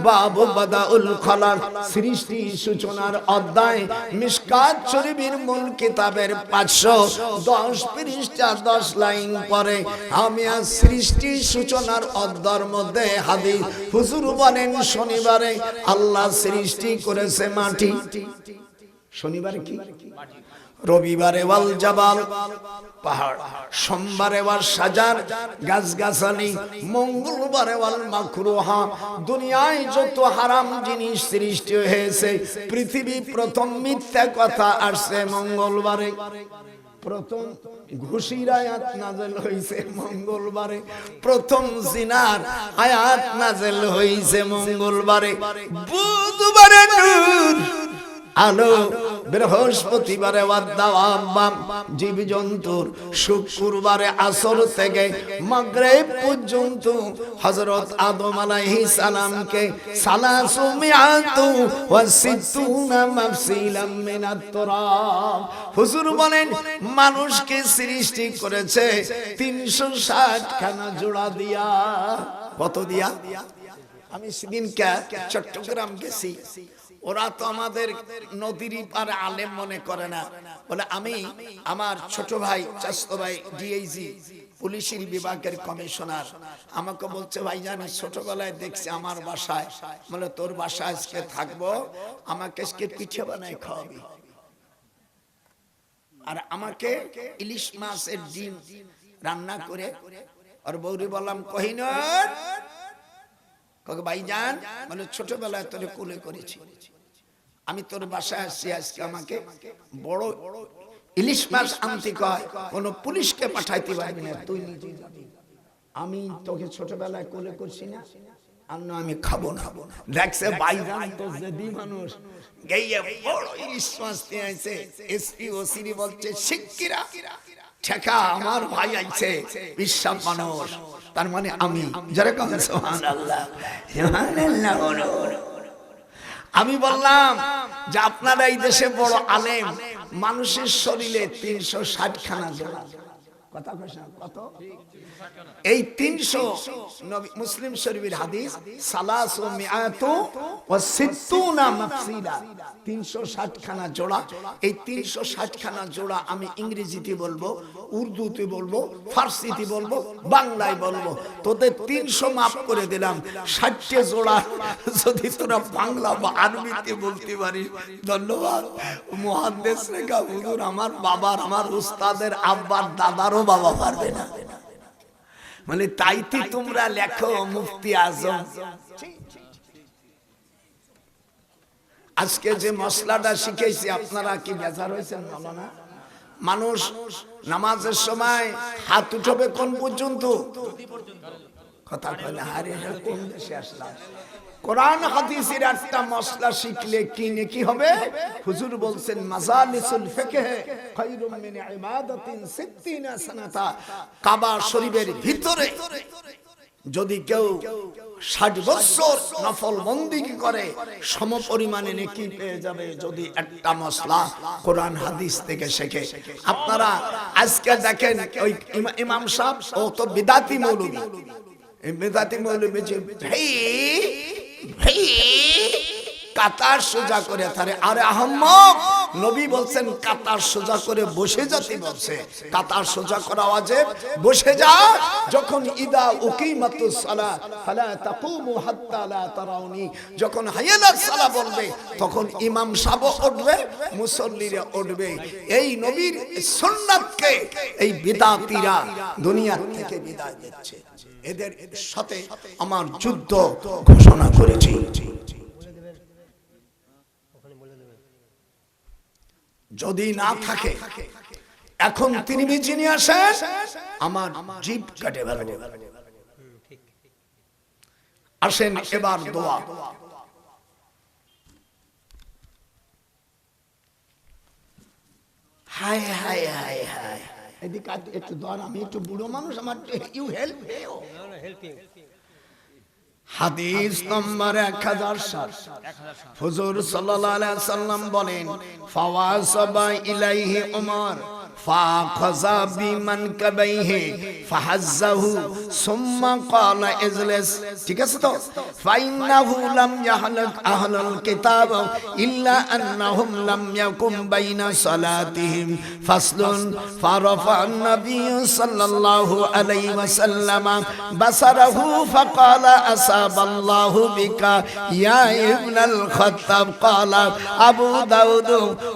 বাবু বাদাউল খলাক, সৃষ্টি সূচনার অধ্যায়। মিশকাত শরীফের মূল কিতাবের 510 পৃষ্ঠা 10 লাইন পরে আমি আজ সৃষ্টি সূচনার অধ্যায়ের মধ্যে হাদিস। হুজুর বলেন শনিবারে আল্লাহ সৃষ্টি করেছে মাটি, শনিবারে কি, রবিবারে ওয়াল জাবাল পাহাড়, সোমবারে ওয়াল সাজার গাছগাছালি, মঙ্গলবারে ওয়াল মাকরুহা। দুনিয়ায় যত হারাম জিনিস সৃষ্টি হয়েছে, পৃথিবী প্রথম মিথ্যা কথা আসছে মঙ্গলবারে। প্রথম ঘুষির আয়াত নাযিল হইছে মঙ্গলবারে, প্রথম জিনার আয়াত নাযিল হইছে মঙ্গলবারে, বুধবারে নূর আলো, বৃহস্পতিবারে ওয়াদাওয়াম জীবজন্তুর, শুক্রবারে আসর থেকে মাগরিব পর্যন্ত হযরত আদম আলাইহিস সালামকে সালাসু মিআতু ওয়া সিত্তুনা মাফসিলাম মিনাত তুরাব। হুজুর বলেন মানুষকে সৃষ্টি করেছে 360 খানা জোড়া দিয়া। কত দিয়া? আমি সেদিন চট্টগ্রাম গেছি, ওরা তো আমাদের নদীর পারে আলেম মনে করে না, বলে আমি আমার ছোট ভাই চাচতো ভাই ডিআইজি পুলিশের বিভাগের কমিশনার আমাকে বলছে ভাইজান ছোটবেলায় দেখছি আমার বাসায়, বলে তোর বাসায় আজকে থাকবো, আমাকে আজকে পিঠে বানায় খাওয়াবি, আর আমাকে ইলিশ মাছের ডিম রান্না করে। আর বৌরি বললাম কহিনুর, ভাইজান বলে ছোটবেলায় তোরে কোলে করেছি, আমি তোর বাসায় আসছি, আজকে আমাকে বড় ইলিশ মাছ আনতে কয়, কোন পুলিশকে পাঠাইতে পারবি না, তুই নিজে যাবি, আমি তোকে ছোটবেলায় কোলে করছি না, আর না আমি খাবো না। দেখছে ভাইজান তো জেদি মানুষ, গিয়ে বড় ইলিশ মাছ নিয়ে আইছে। এসপি ওসিরি বলছে শিগগিরা ঠেকা, আমার ভাই আইছে, বিশ্বাস মানুষ, তার মানে আমি। যেরকম সুবহানাল্লাহ সুবহানাল্লাহ বলো। আমি বললাম যে আপনারা এই দেশে বড় আলেম, মানুষের শরীরে 360 খানা জোড়া। কথা কইছ কত? এই 300 নবী মুসলিম শরীফের হাদিস, সালাসু মিআতু ওয়া সিত্তুনা মাফসিলা, 360 খানা জোড়া। এই 360 খানা জোড়া আমি ইংরেজিতে বলবো, উর্দুতে বলবো, ফার্সিতে বলবো, বাংলায় বলবো। তোদের 300 মাফ করে দিলাম, 60 জোড়া যদি তোরা বাংলা বা আরবিতে বলতে পারিস ধন্যবাদ। মুহাদ্দিস রেখা হুজুর আমার বাবার, আমার উস্তাদের আব্বার দাদারও বাবা পারবে না, মানে তাইতে তোমরা লেখো মুফতি আজম। আজকে যে মশলাটা শিখেছি আপনারা কি বেজার হয়েছেন? বলো না। মানুষ নামাজের সময় হাত উঠাবে কোন পর্যন্ত? কথা কইলে আরে কোন দেশে আসলাম? কোরআন হাদিসের একটা মশলা শিখলে কি নেকি হবে? হুজুর বলছেন মাজালিসুল ফিকহ খায়রুম মিন ইবাদাতিন 60 সানাতা। কাবা শরীফের ভিতরে যদি কেউ 60 বছর নফল বন্দেগী করে সমপরিমাণে নেকি পেয়ে যাবে যদি একটা মশলা কোরআন হাদিস থেকে শেখে। আপনারা আজকে দেখেন ওই ইমাম সাহেব ও তো বিদাতি মৌলবী, এই বিদাতি মৌলবী যে কাতার সোজা করে থারে। আরে আহম্মক, নবী বলছেন কাতার সোজা করে বসে যেতে বলছে। কাতার সোজা করা ওয়াজিব, বসে যা। যখন ইদা উকিমাতুস সালাত ফালা তাকুমু হাত্তা লা তারাউনি, যখন হাইয়ালাস সালাহ বলবে তখন ইমাম সাহেব উঠবে, মুসল্লিরা উঠবে। এই নবীর সুন্নাতকে এই বিদাতীরা দুনিয়া থেকে বিদায় দিচ্ছে। এদের সাথে আমার যুদ্ধ ঘোষণা করেছি। যদি না থাকে এখন তিরমিজি নিয়ে আসেন, আমার জিভ কাটে ফেলবো। আসেন এবার দোয়া। হায় হায় হায় হায়, এদিকে একটু ধর, আমি একটু বুড়ো মানুষ, আমার ইউ হেল্প। হাদিস নম্বর 1007, হুজুর সাল্লাল্লাহু আলাইহি সাল্লাম বলেন, ফাওয়াসাবা ইলাইহি উমর ফাখাযা বিমানকাবাইহি ফাহাজ্জাহু সুম্মা ক্বালা ইজলিস। ঠিক আছে তো? ফাইন্নাহু লাম ইয়াহলাক আহলুল কিতাব ইল্লা আন্নাহুম লাম ইয়াকুম বাইনা সালাতিহিম ফাসলুন। ফারাফা আন-নবী সাল্লাল্লাহু আলাইহি ওয়াসাল্লাম বাসারাহু ফাকালা আসাবাল্লাহু বিকা ইয়া ইবনাল খাত্তাব। ক্বালা আবু দাউদ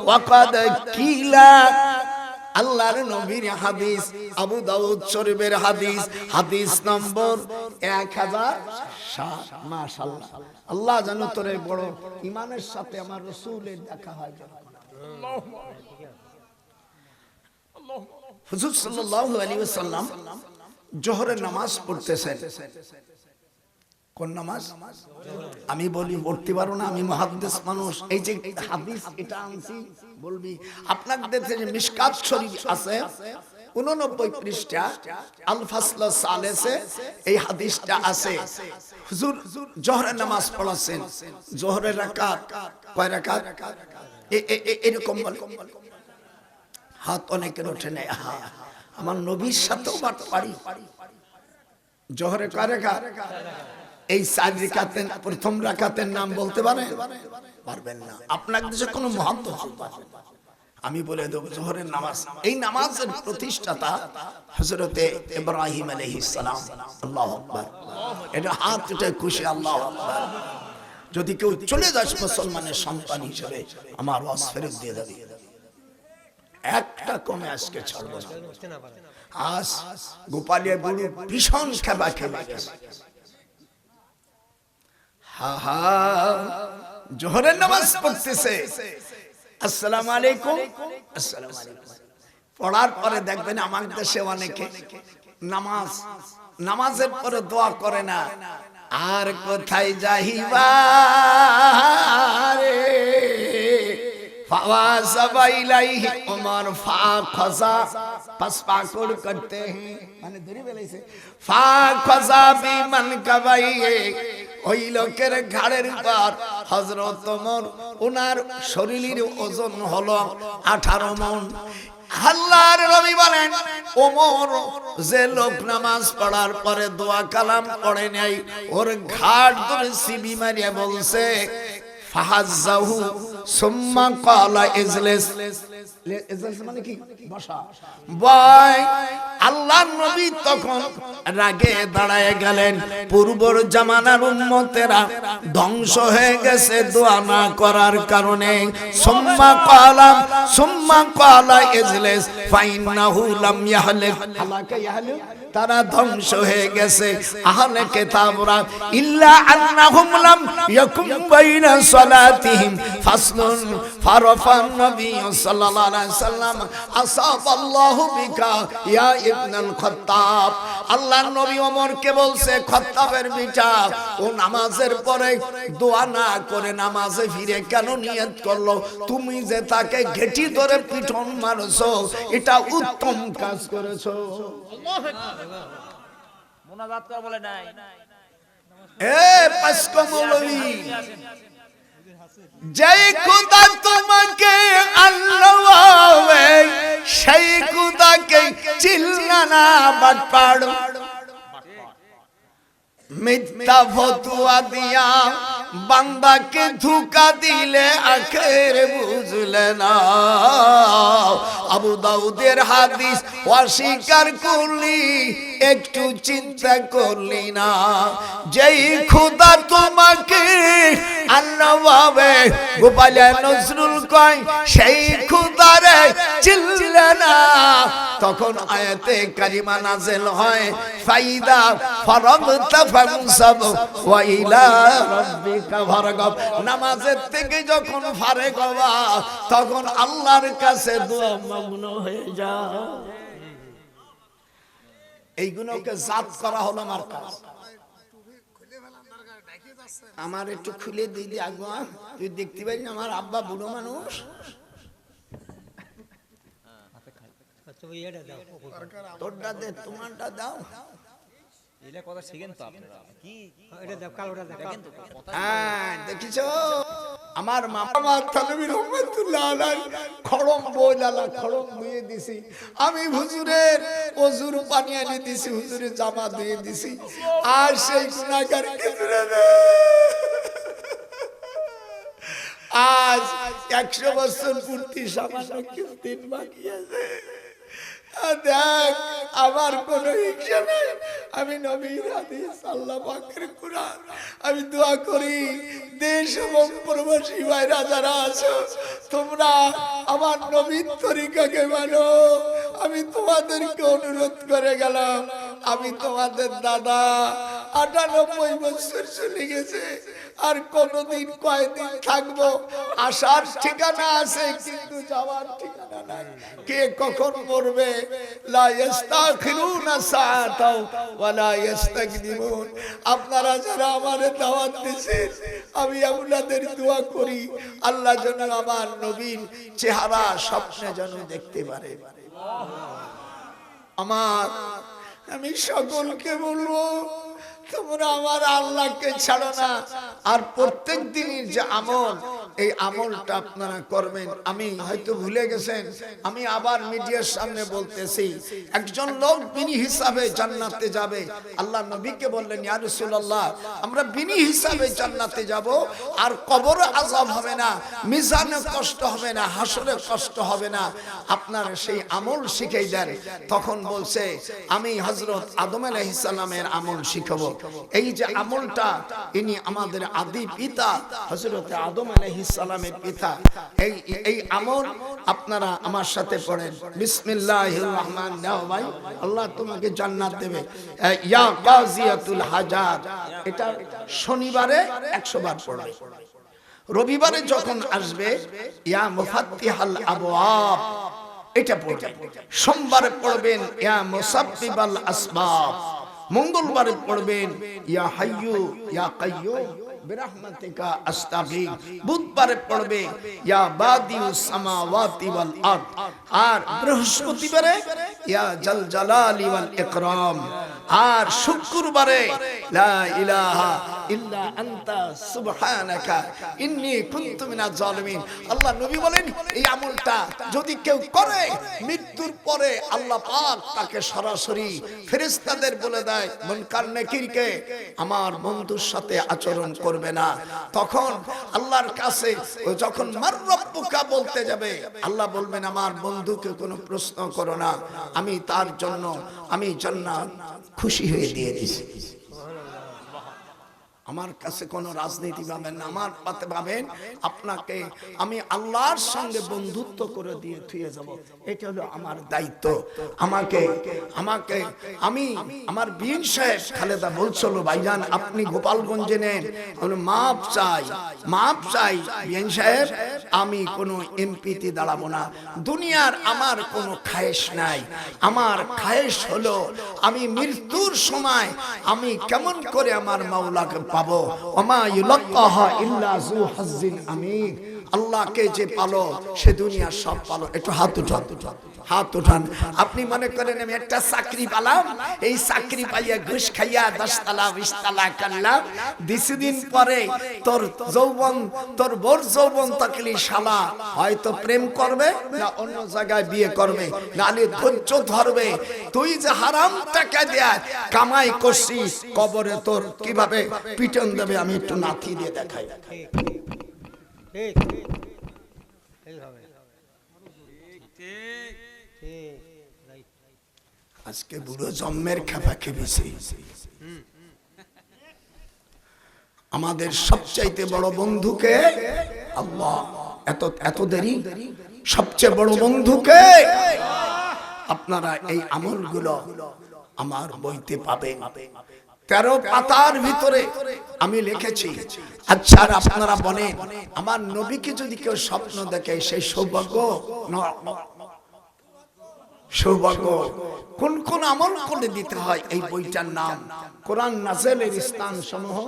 ওয়া ক্বাদ কিলা। আল্লাহর নবীর হাদিস, আবু দাউদ শরীফের হাদিস, হাদিস নম্বর 1007। মাশাআল্লাহ, আল্লাহ জানো তোরে বড় ঈমানের সাথে আমার রাসূলের দেখা হয়। হুজুর সাল্লাল্লাহু আলাইহি ওয়াসাল্লাম জোহরের নামাজ পড়তেছেন। কোন নামাজ? আমি বলি পড়তে পারো না, আমি মুহাদ্দিস মানুষ। এই যে হাদিস এটা আনছি, বলবি আপনাদের যে মিশকাত শরীফ আছে 89 পৃষ্ঠা আল ফাসল সালেসে এই হাদিসটা আছে। হুজুর জোহরের নামাজ পড়াছেন। জোহরের রাকাত কয় রাকাত? এরকম বলে, হাত অনেকের ওঠে না। আমার নবীর সাথেও বাট পারি। জোহরে কয় রাকাত? এই 4 রাকাতের প্রথম রাকাতের নাম বলতে পারবেন না। আপনার দেশে কোনো মুহাদ্দিস আছে? আমি বলে দেব জোহরের নামাজ। এই নামাজের প্রতিষ্ঠাতা হযরতে ইব্রাহিম আলাইহিস সালাম। আল্লাহু আকবার। এটা হাত উঠে খুশি আল্লাহু আকবার। যদি কেউ চলে যায় মুসলমানের সন্তান হিসেবে, আমার ওয়াজ ফেরত দিয়ে দেবে। একটা কমে আজকে ছাড়বো না। আজ গোপালিয়া বুড়ো ভীষণ খেবা গেছে। জোহরের নামাজ পড়তেছে, আসসালামু আলাইকুম, আসসালামু আলাইকুম পড়ার পরে দেখবেন আমার দেশে অনেকে নামাজের পরে দোয়া করে না। আর কোথায় যাইবা রে, ফাওয়াসাবা ইলাইহি উমর ফাখাযা, পাস পাকড় করতে हैं, মানে ধরে বেলাইছে ফাখাযা বিমানকাবাইহি। ওই লোকের ঘাড়ের উপর হযরত ওমর, ওনার শরীরের ওজন হলো 18 মণ। আল্লাহর নবী বলেন, ওমর যে লোক নামাজ পড়ার পরে দোয়া কালাম পড়ে নাই, ওর ঘাড় ধরে সিবি মারিয়া বলছে ফাহাজ্জাহু সুম্মা ক্বালা ইজলিস। ইজলিস মানে কি? বসা। বয়। আল্লাহর নবী তখন রাগে দাঁড়ায় গেলেন। পূর্বর জামানার উম্মতেরা ধ্বংস হয়ে গেছে দোয়া না করার কারণে। সুম্মা ক্বালা ইজলিস ফাইন্নাহু লাম ইয়াহলিক, হালাকা ইয়াহলিক, তারা ধ্বংস হয়ে গেছে আহলে কিতাবরা, ইল্লা আন্নাহুম লাম ইয়াকুম বাইনা সালাতিহিম ফাসলুন। ফারাফা নবী সাল্লাল্লাহু আলাইহি সাল্লাম আসাবাল্লাহু বিকা ইয়া ইবনাল খাত্তাব। আল্লাহর নবী ওমরকে বলছে, খাত্তাবের বিটা, ও নামাজের পরে দোয়া না করে নামাজে ফিরে কেন নিয়ত করলো? তুমি যে তাকে ঘেটি ধরে পিঠন মারছো, এটা উত্তম কাজ করেছো। আল্লাহু আকবার। মুনাজাত করা বলে নাই। এ পাঁচকো মৌলভী, যেই খোদা তোমাকে আল্লাহ সেই খোদাকে চিল্লা না বাটপাড়। মিথ্যা ফতোয়া দিয়া বান্দাকে ধোঁকা দিলে আখের বুঝলে না। আবু দাউদের হাদিস অস্বীকার করলি, একটু চিন্তা করলি না। যেই খোদা তোমাকে আল্লাহ ভাবে, গোপালিয়া নজরুল কয় সেই খুদারে চিনলে না, তখন আয়াতে কারিমা নাযিল হয় ফাইদা ফারাগতা ফানসাব ওয়া ইলা রাব্বিকা ফারগাব। নামাজের থেকে যখন ফারেগ হবা তখন আল্লাহর কাছে দোয়া মগ্ন হয়ে যাও। এইগুলোকে জাত করা হলো আমার কাজ। আমার একটু খুলে দিদি আগুয়া, তুই দেখতে পারি আমার আব্বা বুড়ো মানুষ। তোরটা দে, তোমারটা দাও। হ্যাঁ দেখিছো আমার মামা থানভী রহমাতুল্লাহ আলাইহি খড়ম বইলালা খড়ম ধুয়ে দিছি আমি, হুজুরের ওযুর পানি এনে দিছি, হুজুরের জামা ধুয়ে দিছি, আর সেই গুনাহগার হুজুরে আজ 100 বছর পূর্তি সামান্য কিছুদিন বাকি আছে। দেখ আমার কোন ইচ্ছা নেই, আমি নবীর হাদিস আল্লাহ পাকের কোরআন আমি দোয়া করি দেশ এবং প্রবাসী ভাইরা যারা আছো তোমরা আমার নবীর তরিকাকে মানো। আমি তোমাদেরকে অনুরোধ করে গেলাম, আমি তোমাদের দাদা 98 বছর চলে গেছে, আর কতদিন কয়দিন থাকবো আসার ঠিকানা আছে কিন্তু যাওয়ার ঠিকানা নাই। কে কখন মরবে লা ইস্তাখিরুনা সাআতাও ওয়া লা ইস্তাকদিমুন। আপনারা যারা আমারে দাওয়াত দিয়েছেন আমি আপনাদের দোয়া করি আল্লাহ যেন আমার নবীর চেহারা স্বপ্নে যেন দেখতে পারে। আমি সকলকে বলবো তোমরা আমার আল্লাহকে ছাড়ো না, আর প্রত্যেক দিনের যে আমল এই আমলটা আপনারা করবেন। আমি হয়তো ভুলে গেছেন, আমি আবার মিডিয়ার সামনে বলতেছি, একজন লোক বিনি হিসাবে জান্নাতে যাবে। আল্লাহ নবীকে বললেন ইয়া রাসূলুল্লাহ আমরা বিনি হিসাবে জান্নাতে যাব, আর কবরে আযাব হবে না, মিজানে কষ্ট হবে না, হাসরে কষ্ট হবে না, আপনারা সেই আমল শিখিয়ে দেন। তখন বলছে আমি হযরত আদম আলাইহিস সালামের আমল শিখাবো। এই যে আমলটা ইনি আমাদের আদি পিতা হযরত আদম আলাইহিস সালামের পিতা, এই আমল আপনারা আমার সাথে পড়েন। বিসমিল্লাহির রহমানির রহিম। ভাই আল্লাহ তোমাকে জান্নাত দেবে। ইয়া গাজিয়াতুল হাজাত, এটা শনিবারে 100 বার পড়বে, রবিবারে যখন আসবে ইয়া মুফাত্তিহাল আবওয়াব এটা পড়বেন, সোমবারে পড়বেন ইয়া মুসাব্বিবাল আসবাব, মঙ্গলবারে পড়বেন ইয়া হাইয়ু ইয়া কাইয়ুম বিরহমাতিকা আস্তাগীথ, বুধবারে পড়বে ইয়া বাদিউস সামাওয়াতি ওয়াল আরদ, আর বৃহস্পতিবারে ইয়া জাল জালালি ওয়াল ইকরাম, আর শুক্রবারে লা ইলাহা ইল্লা আনতা সুবহানাকা ইন্নী কুনতু মিনাজ জালিমিন। আল্লাহ নবী বলেন এই আমলটা যদি কেউ করে মৃত্যুর পরে আল্লাহ পাক তাকে সরাসরি ফেরেশতাদের বলে দেয় মুনকার নাকিরকে আমার বন্ধুর সাথে আচরণ করবে না। তখন আল্লাহর কাছে ও যখন মার রব্বুকা বলতে যাবে আল্লাহ বলবেন আমার বন্ধুকে কোনো প্রশ্ন করো না, আমি তার জন্য আমি জান্নাত খুশি হয়ে দিয়ে দিয়েছি। আমার কাছে কোনো রাজনীতি পাবেন না, আমার পাতে পাবেন আপনাকে আমি আল্লাহর সঙ্গে বন্ধুত্ব করে দিয়ে থুয়ে যাব। এটা হলো আমার দায়িত্ব। আমাকে আমি আমার বিএন সাহেব খালেদা বলছিল ভাইজান আপনি গোপালগঞ্জে নেন, মাপ চাই বিএন সাহেব, আমি কোনো এমপিতে দাঁড়াবো না, দুনিয়ার আমার কোনো খায়েশ নাই, আমার খায়েশ হলো আমি মৃত্যুর সময় আমি কেমন করে আমার মাওলাকে পাবো। ওমা ইউলাক্কাহা ইল্লা যু হাজ্জিন আমিন। আল্লাহকে যে পালো সে দুনিয়া সব পালো। একটু হাত উঠান। আপনি মনে করেন আমি একটা চাকরি পেলাম, এই চাকরি পাইয়া ঘুষ খাইয়া 10 তালা 20 তালা করলাম, কিছুদিন পরে তোর যৌবন তোর বোর যৌবন তাকলি শালা হয়তো প্রেম করবে না অন্য জায়গায় বিয়ে করবে, নালে ধৈর্য ধরবে। তুই যে হারাম টাকা দেয়া কামাই করছিস কবরে তোর কিভাবে পিটন দেবে আমি একটু নাথি দিয়ে দেখাই। আজকে বুড়ো জন্মের খেপা খেপেছি। আমাদের সবচাইতে বড় বন্ধুকে আল্লাহ, এত এত দেরি? সবচেয়ে বড় বন্ধুকে আপনারা এই আমলগুলো আমার বইতে পাবেন। 13 পাতার ভিতরে আমি লিখেছি। আচ্ছা আপনারা বলেন, আমার নবীকে যদি কেউ স্বপ্ন দেখে সেই সৌভাগ্য সৌভাগ্য কোন কোন আমল করে দিতে হয়? এই বইটার নাম কোরআন নাযিলের স্থান সমূহ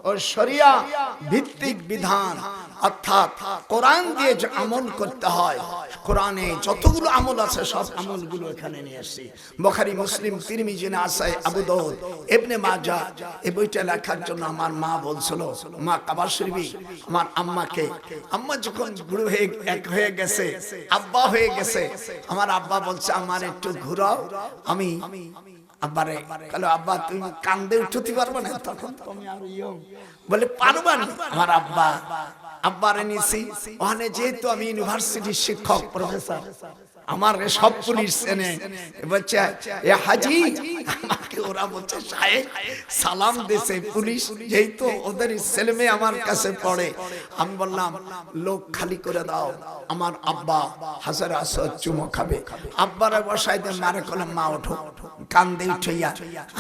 ও শরিয়া ভিত্তিক বিধান, অর্থাৎ কোরআন দিয়ে যে আমল করতে হয়, কোরআনে যতগুলো আমল আছে সব আমলগুলো এখানে নিয়ে এসেছি। বুখারী, মুসলিম, তিরমিজি, নাসাই, আবু দাউদ, ইবনে মাজাহ। এই বইটা লেখার জন্য আমার মা বলছিল, মা কাবা শরীফ, আমার আম্মাকে, আম্মা যখন বুড়ো হয়ে গেছে, আব্বা হয়ে গেছে, আমার আব্বা বলছে আমার একটু ঘুরাও। আমি আব্বারে বলে, আব্বা তুমি কান্দে উঠতে পারবে না? তখন তুমি আর ইয়ং, বলে পারবা না। আমার আব্বারে নিছি ওখানে, যেহেতু আমি ইউনিভার্সিটির শিক্ষক প্রফেসর, আমার সব পুলিশ চেনে, বলছে এ হাজি, আমাকে ওরা বলছে সাহেব, সালাম দিছে পুলিশ, যেহেতু ওদের ছেলে মেয়ে আমার কাছে পড়ে। আমি বললাম লোক খালি করে দাও, আমার আব্বা হাজার আসর চুমো খাবে। আব্বারে বসাই দিয়ে মারে কলম, মা ওঠো। কান্দে উঠাইয়া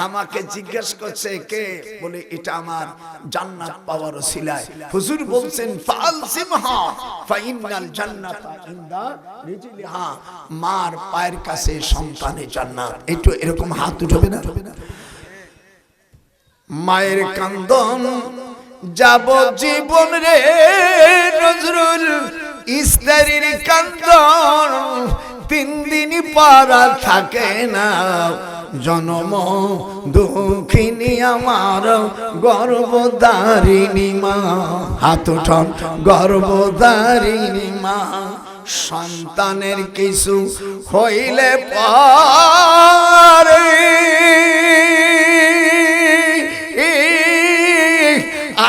আমাকে জিজ্ঞেস করছে কে? বলে এটা আমার জান্নাত পাওয়ার ওসিলায়। হুজুর বলছেন ফালসিমহা ফাইনাল জান্নাতা ইনদা রিজলিহা, মার পায়ের কাছে সন্তানের জান্নাত। একটু এরকম হাত উঠাবে না? মায়ের কান্দন যাব জীবন রে নজরুল, স্ত্রীর কান্দন 3 দিন পারা থাকে না, জনম দুঃখিনী আমার গর্ভধারিণী মা। হাত উঠান, গর্ভধারিণী মা। সন্তানের কিছু হইলে পারে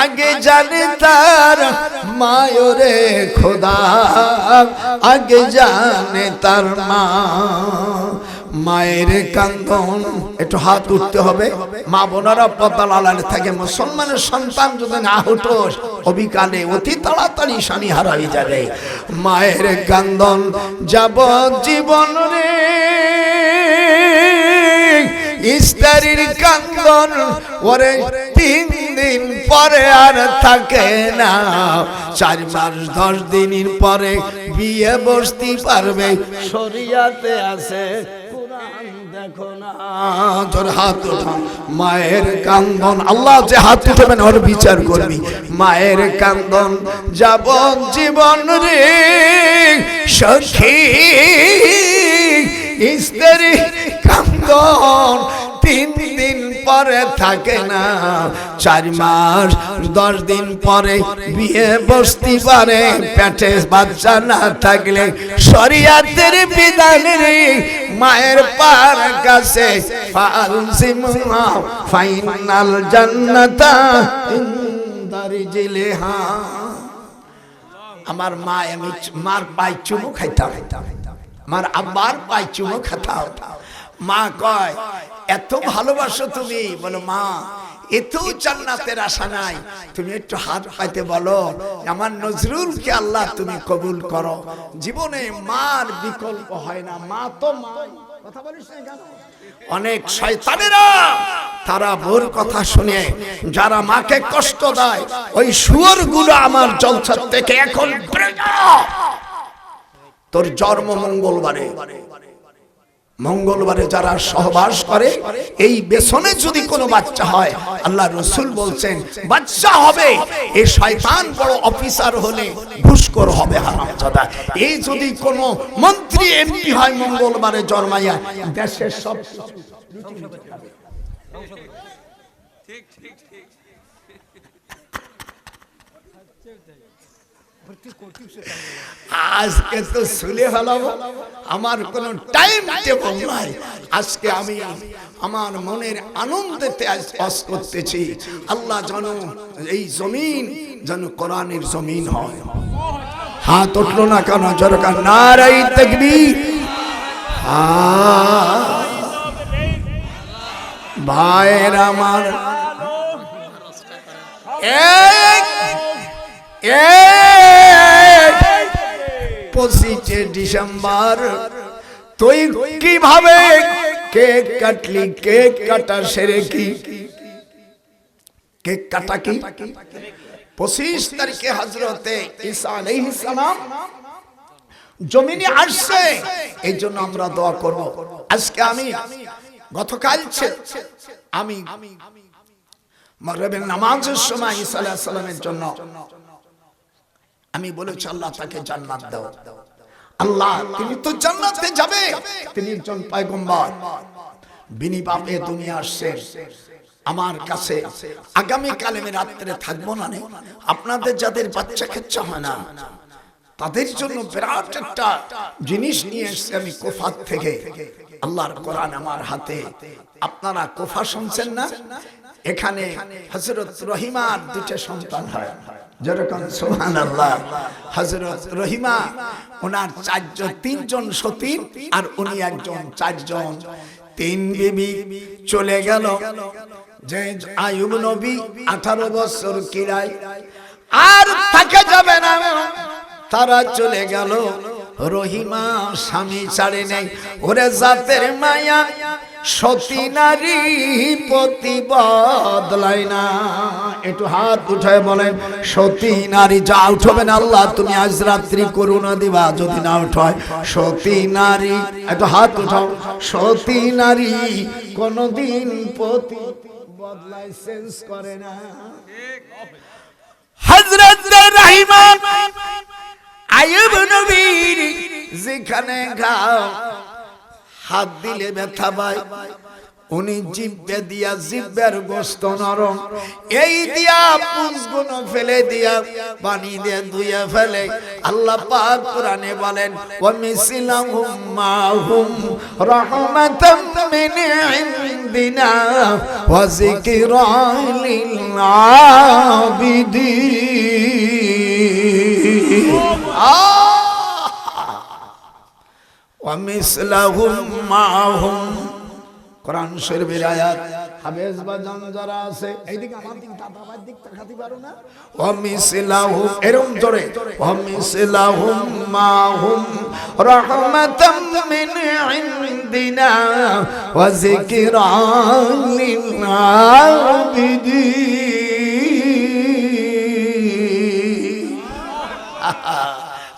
আগে জানে তার মায়রে খোদা, আগে জানে তার মা। মায়ের কান্দন, একটু হাত উঠতে হবে। মা বোনেরা পর্দা আড়ালে থাকে। মুসলমানের সন্তান যদি না হুটোস, অবিকালে অতি তাড়াতাড়ি স্বামী হারাই যাবে। মায়ের কান্দন যাব জীবন রে, স্ত্রীর কান্দন ওরে 3 দিন পরে আর থাকে না, 4 মাস 10 দিনের পরে বিয়ে বসতে পারবে। শরিয়াতে আছে, কোরআন দেখো না। তোর হাত উঠান। মায়ের কান্দন, আল্লাহ যে হাত উঠাবেন ওর বিচার করবি। মায়ের কান্দন যাব জীবন রে সখী, স্ত্রী কান্দন 3 দিন পরে থাকে না, 4 মাস 10 দিন পরে বিয়ে বসতে পারে। পেটে বাচ্চা না থাকলে শরিয়াতের বিধানে মায়ের পার কাছে ফালসিমহা ফাইনাল জান্নাতা ইনদা রিজলিহা। আমার মা, আমি মার পায়ে চুমু খাইতাম, আমার আব্বার পায়ে চুমু খাতাম। মা কয় এত ভালোবাসো তুমি? বলো মা এত জান্নাতের আশা নাই, তুমি একটু হাত পাইতে বলো আমার নজরুলকে আল্লাহ তুমি কবুল করো। জীবনে মার বিকল্প হয় না। মা তো মা। কথা বলিস না কেন? অনেক শয়তানেরা তারা বোর কথা শুনে যারা মাকে কষ্ট দেয়, ওই শুয়োরগুলো আমার জলছা থেকে এখন তোর জন্ম মঙ্গলবারে যারা সহবাস করে, এই বেসনে যদি কোনো বাচ্চা হয়, আল্লাহ রসুল বলছেন বাচ্চা হবে। এই শয়তান বড় অফিসার হলে ঘুষখোর হবে, হারামজাদা। এই যদি কোনো মন্ত্রী এমপি হয় মঙ্গলবারে জন্মাইয়া, দেশের সব আজকে তো শুলে ফেলাবো, আমার কোনো টাইম টেবল নাই। আজকে আমি আমার মনের আনন্দেতে আজ করতেছি। আল্লাহ যেন এই জমিন যেন কোরআনের জমিন হয়। হাত উঠলো না কেন? জোরকার নারায়ে তাকবীর। ভাইয়ের আমার, এক 25 ডিসেম্বর তুই কিভাবে কেক কাটলি? কেক কাটা সেরে কি? কেক কাটা কি? 25 তারিখে হযরতে ঈসা আলাইহিস সালাম জমিনে আসছে, এই জন্য আমরা দোয়া করব। আজকে আমি গতকাল আমি মাগরিবের নামাজের সময় ঈসা আলাইহিস সালামের জন্য আমি বলেছি, আল্লাহ তাকে জান্নাত দাও। আল্লাহ তিনি তো জান্নাতে যাবে, তিনি একজন পয়গম্বর, বিনি বাপে দুনিয়া আসছেন আমার কাছে। আগামী কালে আমি রাত্রে থাকবো না, আপনাদের যাদের বাচ্চা কাচ্চা হয় না তাদের জন্য বিরাট একটা জিনিস নিয়ে এসেছি আমি কুফাত থেকে। আল্লাহর কোরআন আমার হাতে। আপনারা কুফা শুনছেন না? এখানে হযরত রহিমার দুটো সন্তান হয়, যেরকম সুবহানাল্লাহ। হযরত রহিমা ওনার তিনজন সতীন আর উনি একজন, 4 জন। 3 বিবি চলে গেল। যে আইয়ুব নবী 18 বছর কিরায় আর থাকা যাবে না, তারা চলে গেল। রহিমা স্বামী ছাড়ে নেই। ওরে জাতের মায়া সতী নারী পতি বদলায় না। একটু হাত উঠায় বলেন সতী নারী। যা উঠবে না আল্লাহ তুমি আজ রাত্রি করুণা দিবা যদি না উঠায়। সতী নারী, একটু হাত উঠাও। সতী নারী কোনদিন পতি বদলায়, চেঞ্জ করে না। হযরত রহিমা আইয়ুব নবীর যেখানে হাত দিলে ব্যথা পায়, উনি জিহ্বা দিয়া, জিহ্বার গোশত নরম, এই দিয়া পুঁজগুলো ফেলে দিয়া পানি দিয়ে ধুইয়া ফেলে। আল্লাহ পাক কোরআনে বলেন ওয়া মিসলাহুম মাহুম রাহমাতাম মিন ইনদিনা ওয়া যিকরা লিল আবিদিন। ওয়া মিসলাহুম মাহুম, কোরআন শরীফের আয়াত। হাফেজ বাজান যারা আছে এইদিকে আমার দিক, দাদাবার দিক তাকাতে পারো না? ওয়া মিসলাহুম, এরকম জোরে, ওয়া মিসলাহুম মাহুম রাহমাতাম মিন ইনদিনা ওয়া যিকরা লিল আবিদিন।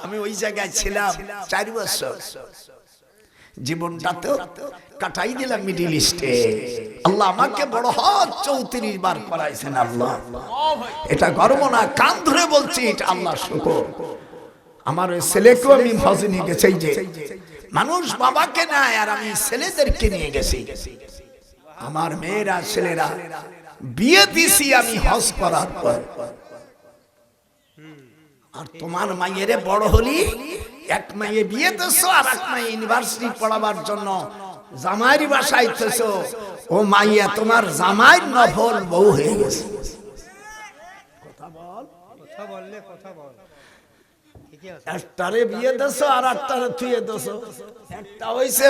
আমি ওই জায়গায় ছিলাম 4 বছর, জীবনটাতে কাটাই দিলাম মিডিল ইস্টে। আল্লাহ আমাকে বড় হজ 34 বার করাইছেন। আল্লাহ, এটা গর্ব না, কান ধরে বলছি, এটা আল্লাহর শুকর। আমার ওই ছেলেকেও আমি হজে নিয়ে গেছি। যে মানুষ বাবাকে নেয় আর আমি ছেলেদেরকে নিয়ে গেছি। আমার মেয়েরা ছেলেরা বিয়ে দিছি আমি হজ করার পর। আর তোমার মায়েরে বড় হলি, এক মাইয়ে বিয়ে দিছো আর এক মাইয়ে ইউনিভার্সিটি পড়াবার জন্য জামাইয়ের বাসায় থেছো। ও মাইয়া তোমার জামাইর নফল বউ হয়ে গেছে। কথা বল, কথা বললে কথা বল। ঠিকই আছে। একটারে বিয়ে দিছো আর একটারে থুয়ে দিছো। একটা হইছে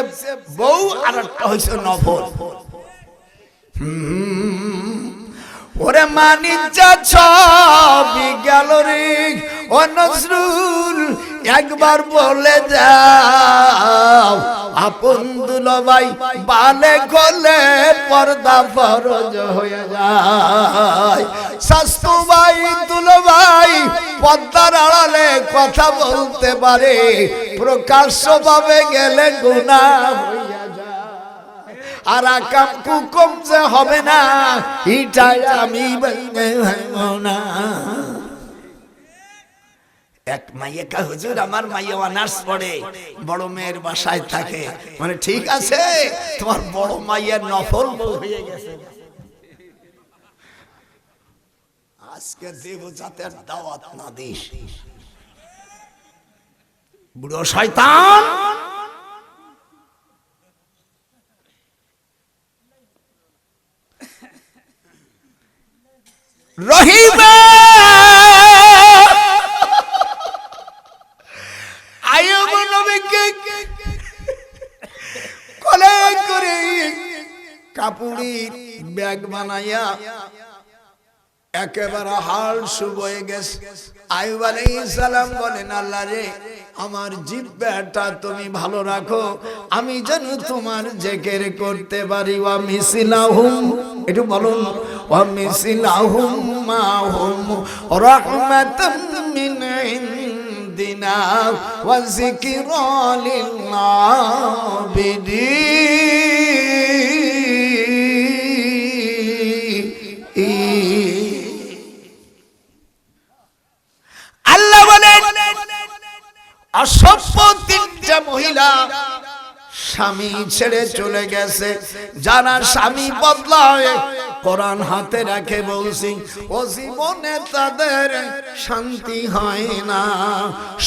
বউ আর একটা হইছে নফল। ওরে মানিজ্জা ছবি গেল রে ও নজরুল, একবার বলে যাও আপন দুলাভাই বালে গলে পর্দা ফরজ হয়ে যায়। শাস্তু ভাই দুলাভাই পর্দার আড়ালে কথা বলতে পারে, প্রকাশ্য ভাবে গেলে গুনাহ হইয়া যায়। আর আকাম কুকুম যে হবে না, এটাই আমি বলতে পারবো না। এক মাইয়া কা হুজুর, আমার মাইয়া অনার্স পড়ে, বড় মেয়ের বাসায় থাকে। মানে ঠিক আছে, তোমার বড় মাইয়ার নফল বউ হয়ে গেছে। আজকে দেব জাতের দাওয়াত না দিস, বুড়ো শয়তান। রহিমা আইয়ুব নবীকে কোলে করে কাপড়ের ব্যাগ বানাইয়া একেবারে হাড় শুকিয়ে গেছে। আইয়ুব আলাইহিস সালাম বলেন, আল্লাহ রে, আমার জিহ্বাটা তুমি ভালো রাখো, আমি যেন তোমার জিকির করতে পারি। ওয়া মিসলাহুম, একটু বলুন, ওয়া মিসলাহুম মাহুম রাহমাতাম মিন ইনদিনা ওয়া যিকরা লিল আবিদিন। আল্লাহ বলেন, অসভ্য তিনটা মহিলা স্বামী ছেড়ে চলে গেছে। যারা স্বামী বদলায়, কোরআন হাতে রাখে বলছি, ও জীবনে তাদের শান্তি হয় না।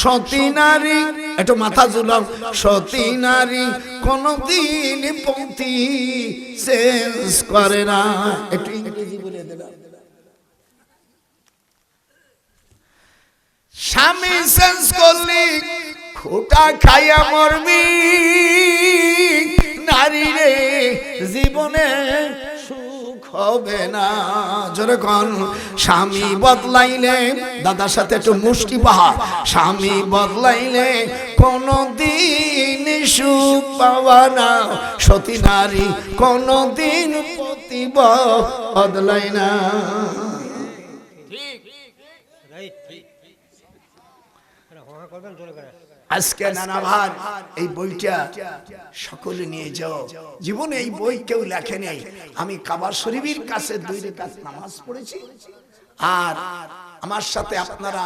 সতী নারী, একটু মাথা ঝুলাও, সতী নারী কোনদিন পন্থী চেঞ্জ করে না। একটু ইংরেজি বলে দিলাম। স্বামী চেঞ্জ করলি খোটা খাইয়া মরবি, নারী রে জীবনে সুখ হবে না। জোরে কোন, স্বামী বদলাইলে, দাদার সাথে একটু মুষ্টি পাহা, স্বামী বদলাইলে কোনদিন সুখ পাওয়া না। সতী নারী কোনদিন পতি বদলাই না। আজকে নানা ভাই, এই বইটা সকলে নিয়ে যাও। জীবনে এই বই কেউ লেখে নেই। আমি কাবা শরীফের কাছে 2 রাকাত নামাজ পড়েছি, আর আমার সাথে আপনারা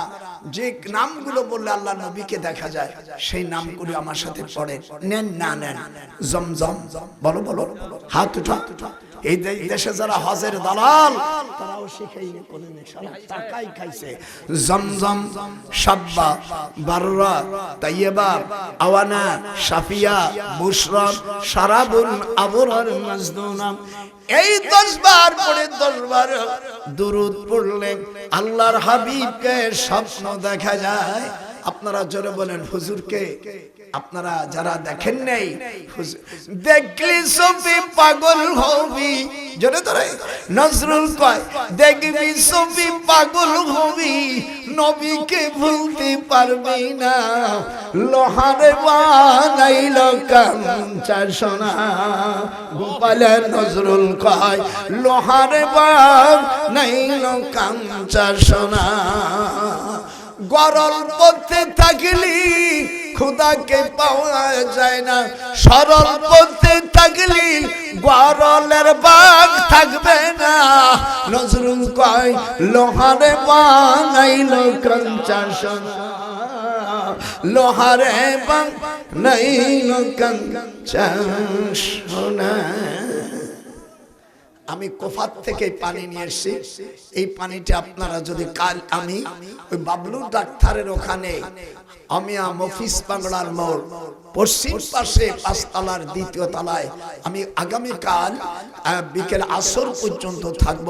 যে নামগুলো বললে আল্লাহ নবীকে দেখা যায়, সেই নামগুলো আমার সাথে পড়েন। নেন না নেন, জমজম বলো বলো, হাত উঠা। এই দেশে যারা হজের দালাল, তারাও শিখাইনি, কোনদিন সারা টাকাই খাইছে। জমজম, সাব্বা, বাররা, তাইয়্যিবা, আওয়ানা, শাফিয়া, বুশরা, শারাবুন, আবরার, মাজদুনা, এই 10 বার পড়ে 10 বার দুরূদ পড়লে আল্লাহর হাবিবকে স্বপ্ন দেখা যায়। আপনারা জোরে বলেন, হুজুরকে আপনারা যারা দেখেন নাই, দেখলি ছবি পাগল হবি। জোরে ধরে নজরুল কয়, দেখবি ছবি পাগল হবি, নবীকে ভুলতে পারবি না। লোহারে বানাইল কাঞ্চা সোনা, গোপালের নজরুল কয়, লোহারে বানাইল কাঞ্চা সোনা। গরল পথে থাকলি খুদাকে পাওয়া যায় না, সরল পথে থাকলি গরলের বাগ থাকবে না। নজরুল কয়, লোহারে বানাইল কাঞ্চা সোনা, লোহারে বানাইল কাঞ্চা সোনা। আমি কোফাত থেকে পানি নিয়ে এসেছি। এই পানিটা আপনারা যদি কাল, আমি ওই বাবলু ডাক্তারের ওখানে আমিয়া মফিজ বাংলার মোড় পশ্চিম পাশে 5 তলার 2য় তলায় আমি আগামীকাল বিকেল আসর পর্যন্ত থাকব।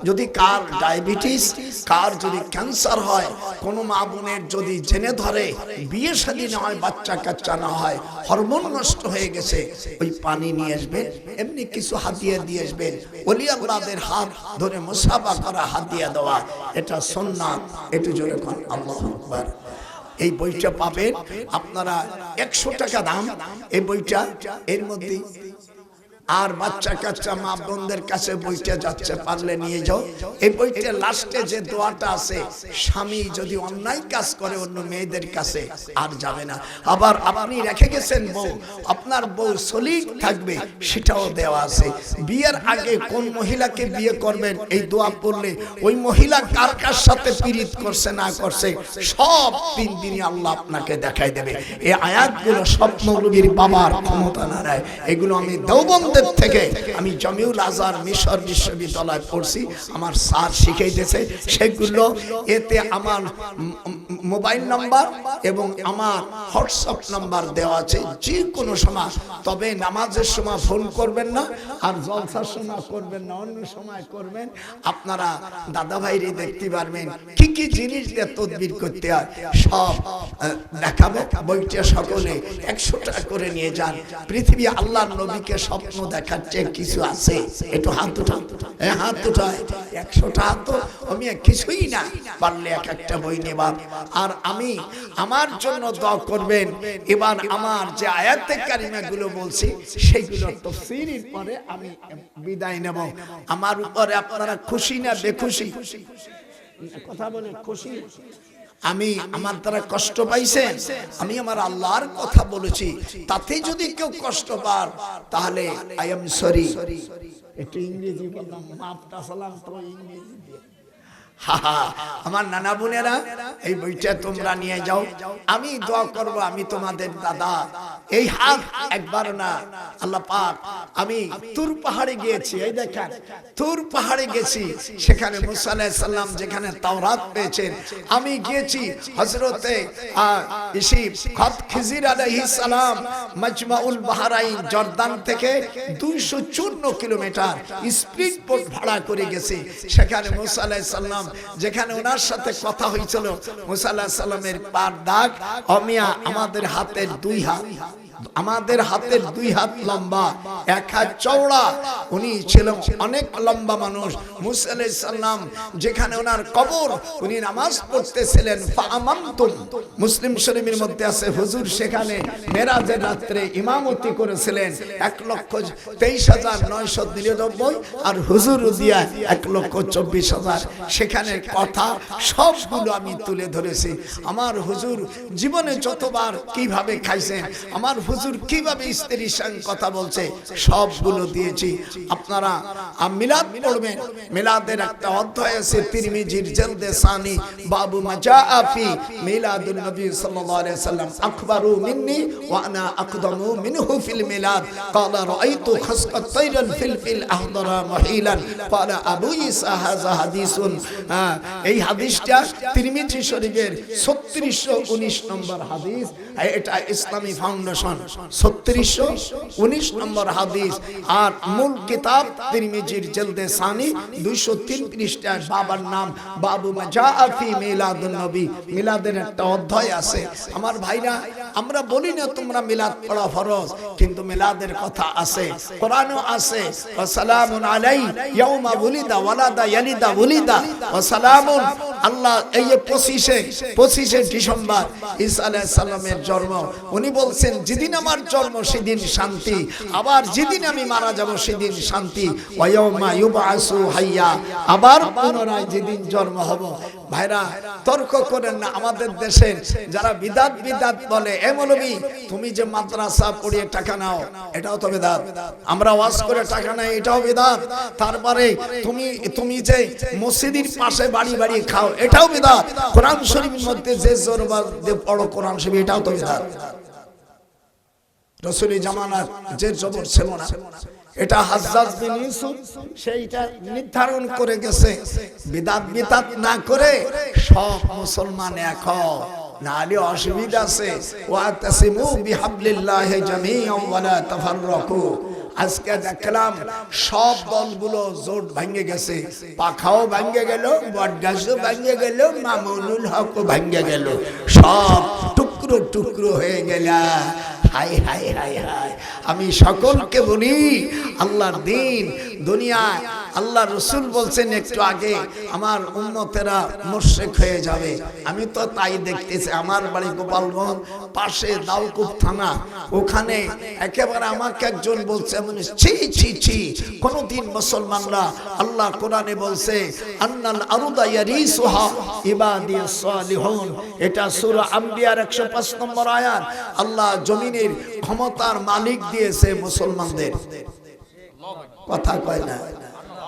যদি কার ডায়াবেটিস, কার যদি ক্যান্সার হয়, কোনো মা বোনের যদি জেনে ধরে বিয়ে শাদী না হয়, বাচ্চা কাচ্চা না হয়, হরমোন নষ্ট হয়ে গেছে, ওই পানি নিয়ে আসবেন, এমনি কিছু হাদিয়া দিয়ে আসবেন। ওলি আল্লাহদের হাত ধরে মুসাফা করা, হাদিয়া দেওয়া, এটা সুন্নাত। একটু জোরে কোন আল্লাহু আকবার। এই বইটা পাবেন আপনারা, 100 টাকা দাম এই বইটা। এর মধ্যে আর বাচ্চা কাচ্চা মা বোনদের কাছে বইটা যাচ্ছে, পারলে নিয়ে যাও। এই বইটার লাস্টে যে দোয়াটা আছে, স্বামী যদি অন্যায় কাজ করে অন্য মেয়েদের কাছে আর যাবে না। আবার আপনি রেখে গেছেন বউ, আপনার বউ সলিক থাকবে, সেটাও দেওয়া আছে। বিয়ের আগে কোন মহিলাকে বিয়ে করবেন, এই দোয়া পড়লে ওই মহিলা কার কার সাথে পীড়িত করছে না করছে সব 3 দিনই আল্লাহ আপনাকে দেখাই দেবে। এই আয়াতগুলো সব মৌলবীর বাবার ক্ষমতা না নেয়। এগুলো আমি দেওবন্দ থেকে, আমি জামিউল আজহার মিশর বিশ্ববিদ্যালয় পড়ছি, আমার স্যার শিখাইতেছে সেগুলো। এতে আমার মোবাইল নাম্বার এবং আমার হোয়াটসঅ্যাপ নাম্বার দেওয়া আছে, যে কোনো সময়। তবে নামাজের সময় ফোন করবেন না, আর জলসার সময় করবেন না, অন্য সময় করবেন। আপনারা দাদা ভাইরে দেখতে পারবেন কি কি জিনিস দিয়ে তদবির করতে হয়, সব দেখাবো। বইটা সকলে 100 টাকা করে নিয়ে যান। পৃথিবী আল্লাহর নবীকে স্বপ্ন দেখার চেয়ে কিছু আছে? একটু হাত উঠান, হাত উঠায়। 100 টাকা তো আমি কিছুই না, পারলে একটা বই নেবার। আর আমি আমার জন্য দোয়া করবেন। এবার আমার যে আয়াতে কারিমা গুলো বলছি সেইগুলো তাফসীরের পরে আমি বিদায় নেব। আমার উপরে আপনারা খুশি না বেখুশি? কথা বলে খুশি? আমি আমার দ্বারা কষ্ট পাইছেন, আমি আমার আল্লাহর কথা বলেছি, তাতে যদি কেউ কষ্ট পান তাহলে আই এম সরি। একটু ইংরেজি বললাম, মাপটা সালাম তো ইংরেজি দিয়ে। আমার নানা বোনেরা, এই বইটা তোমরা নিয়ে যাও। আমি দোয়া করব, আমি তোমাদের দাদা। এই হাত একবার না, আল্লাহ পাক, আমি তুর পাহাড়ে গিয়েছি, এই দেখেন তুর পাহাড়ে গেছি, সেখানে মুসা আলাইহিস সালাম যেখানে তাওরাত পেয়েছেন, আমি গিয়েছি হযরতে খিজির আলাইহিস সালাম মাজমাউল বাহরাইন জর্দান থেকে 254 কিলোমিটার স্পিড বোট ভাড়া করে গেছে। সেখানে মুসা আলাইহিস সালাম যেখানে ওনার সাথে কথা হয়েছিল, মুসা আলাইহিস সালামের পার দাগ অমিয়া আমাদের হাতের 2 হাত, আমাদের হাতের 2 হাত লম্বা, 1 হাত চওড়া। উনি ছিলেন অনেক লম্বা মানুষ। মুসা আলাইহিস সালাম যেখানে ওনার কবর, উনি নামাজ পড়তেছিলেন। ফাআমামতুম, মুসলিম শরীফের মধ্যে আছে, হুজুর সেখানে মেরাজের রাতে ইমামতি করেছিলেন 1,23,999, আর হুজুর দিয়া 1,24,000। সেখানে কথা সবগুলো আমি তুলে ধরেছি। আমার হুজুর জীবনে যতবার কিভাবে খাইছেন, আমার হুজুর কিভাবে স্ত্রীর সঙ্গে কথা বলছে, সবগুলো দিয়েছি। আপনারা মিলাদ পড়বেন। মিলাদের একটা অধ্যায় আছে তিরমিজির জলদে সানি, বাবু মাজাআ ফি মিলাদুন নবী সাল্লাল্লাহু আলাইহি সাল্লাম আকবারু মিন্নি ওয়া আনা আকদামু মিনহু ফিল মিলাদ ক্বালা রাআইতু খাসকাত তাইরান ফিল ফিল আহদারা মহিলান ক্বালা আবু ঈসা হাযা হাদিসুন। এই হাদিসটা তিরমিজি শরীফের 3619 নম্বর হাদিস। এটা ইসলামী ফাউন্ডেশন 3619 নম্বর হাদিস। আর মূল কিতাব তিরমিজির জলদে সানি 203 পৃষ্ঠায় বাবার নাম বাবু মাজাআ ফি মিলাদুন নবী, মিলাদের একটা অধ্যায় আছে। আমার ভাইরা, আমরা বলি না তোমরা মিলাদ পড়া ফরজ, কিন্তু মিলাদের কথা আছে, কোরআনও আছে। ওয়া সালামুন আলাই ইয়াউমা ওয়ালিদা ওয়ালাদা ইয়ালিদা ওয়ালিদা ওয়া সালামুন। আল্লাহ এই 25 ডিসেম্বর ঈসা আলাইহিস সালামের জন্ম। উনি বলছেন যেদিন আমার জন্ম সেদিন শান্তি, আবার যেদিন আমি মারা যাব সেদিন শান্তি। ওয়া ইয়াউমা ইউবআসু হাইয়া, আবার পুনরায় যেদিন জন্ম হব। ভাইরা, তর্ক করেন না। আমাদের দেশের যারা বিদাত বিদাত বলে, এ মৌলবী তুমি যে মাদ্রাসা পড়িয়ে টাকা নাও, এটাও তো বিদাত। আমরা ওয়াজ করে টাকা নাই, এটাও বিদাত। তারপরে তুমি যে মসজিদের পাশে বাড়ি বাড়ি খাও, এটাও বিদাত। কোরআন শরীফের মধ্যে যে জোরবাদ দিয়ে পড়ো কোরআন শরীফ, এটাও তো বিদাত। রাসূলি জামানার যে জবর ছিল না, এটা হাজ্জাজ বিন ইউসুফ সেইটা নির্ধারণ করে গেছে। বিদাত না করে সব মুসলমান এক হও, নাহলে অসুবিধা আছে। ওয়াতাসিমু বিহাবলিল্লাহি জামিআন ওয়া লা তাফাররাকু। আজকে দেখলাম সব দলগুলো জোট ভেঙে গেছে, পাখাও ভেঙে গেল, বটগাছও ভেঙে গেল, মামুনুল হকও ভেঙে গেল, সব টুকরো টুকরো হয়ে গেল। High high high high. আমি সকলকে বলি, আল্লাহর দিন দুনিয়ায় আল্লাহ রসুল বলছেন একটু আগে, আমার উম্মতেরা মুশরিক হয়ে যাবে। আমি তো তাই দেখতেছি। আমার বাড়ি গোপালগঞ্জ, পাশে দাউদকুপ থানা, ওখানে একেবারে আমাকে একজন বলছে, ছি ছি ছি, কোনদিন মুসলমানরা, আল্লাহ কোরআনে বলছে আন্নাল আরদা ইয়ারিসুহা ইবাদিয়াস সালিহুন, এটা সূরা আম্বিয়ার 105 নম্বর আয়াত। আল্লাহ জমিনের ক্ষমতার মালিক দিয়েছে মুসলমানদের। কথা কয় না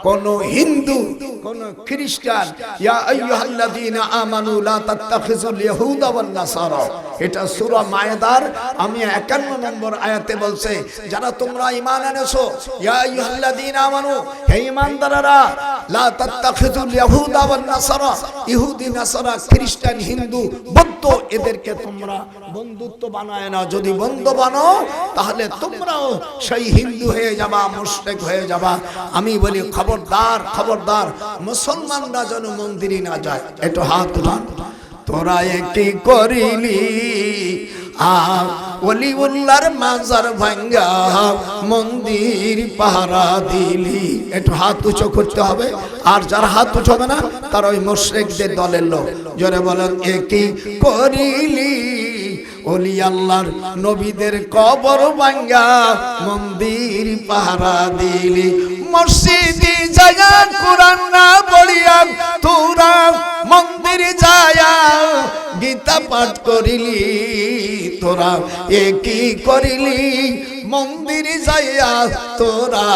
কোন হিন্দু, কোন খ্রিস্টান। ইয়া আইয়ুহাল্লাযীনা আমানু লা তাত্তাখিযুল ইয়াহুদা ওয়ান নাসারা এটা সূরা মায়েদার আমি 51 নম্বর আয়াতে বলছে, যারা তোমরা ঈমান এনেছো, ইয়া আইয়ুহাল্লাযীনা আমানু, হে ঈমানদাররা, লা তাত্তাখিযুল ইয়াহুদা ওয়ান নাসারা, ইহুদি নাসারা খ্রিস্টান হিন্দু বৌদ্ধ এদেরকে তোমরা বন্ধুত্ব বানায় না। যদি বন্ধু বানাও তাহলে তোমরাও সেই হিন্দু হয়ে যাবা, মুশরিক হয়ে যাবা। আমি বলি খবরদার খবরদার, মুসলমানরা যেন মন্দিরে না যায়। একটু হাত উঠান। তোরা কি করিলি ওলিউল্লাহর মাজার ভাঙ্গা মন্দির পাহারা দিলি। একটু হাত উঁচু করতে হবে, আর যারা হাত উঠাবে না তারা ওই মুশরিকদের দলের লোক। জোরে বলেন, কি করিলি ওলি আল্লাহর নবীদের কবর ভাঙ্গা মন্দির পাহারা দিলি। মসজিদে জায়গা কোরআন না পড়িয়া তোরা মন্দিরে যায়া গীতা পাঠ করিলি। তোরা কি করিলি মন্দিরে যাইয়া তোরা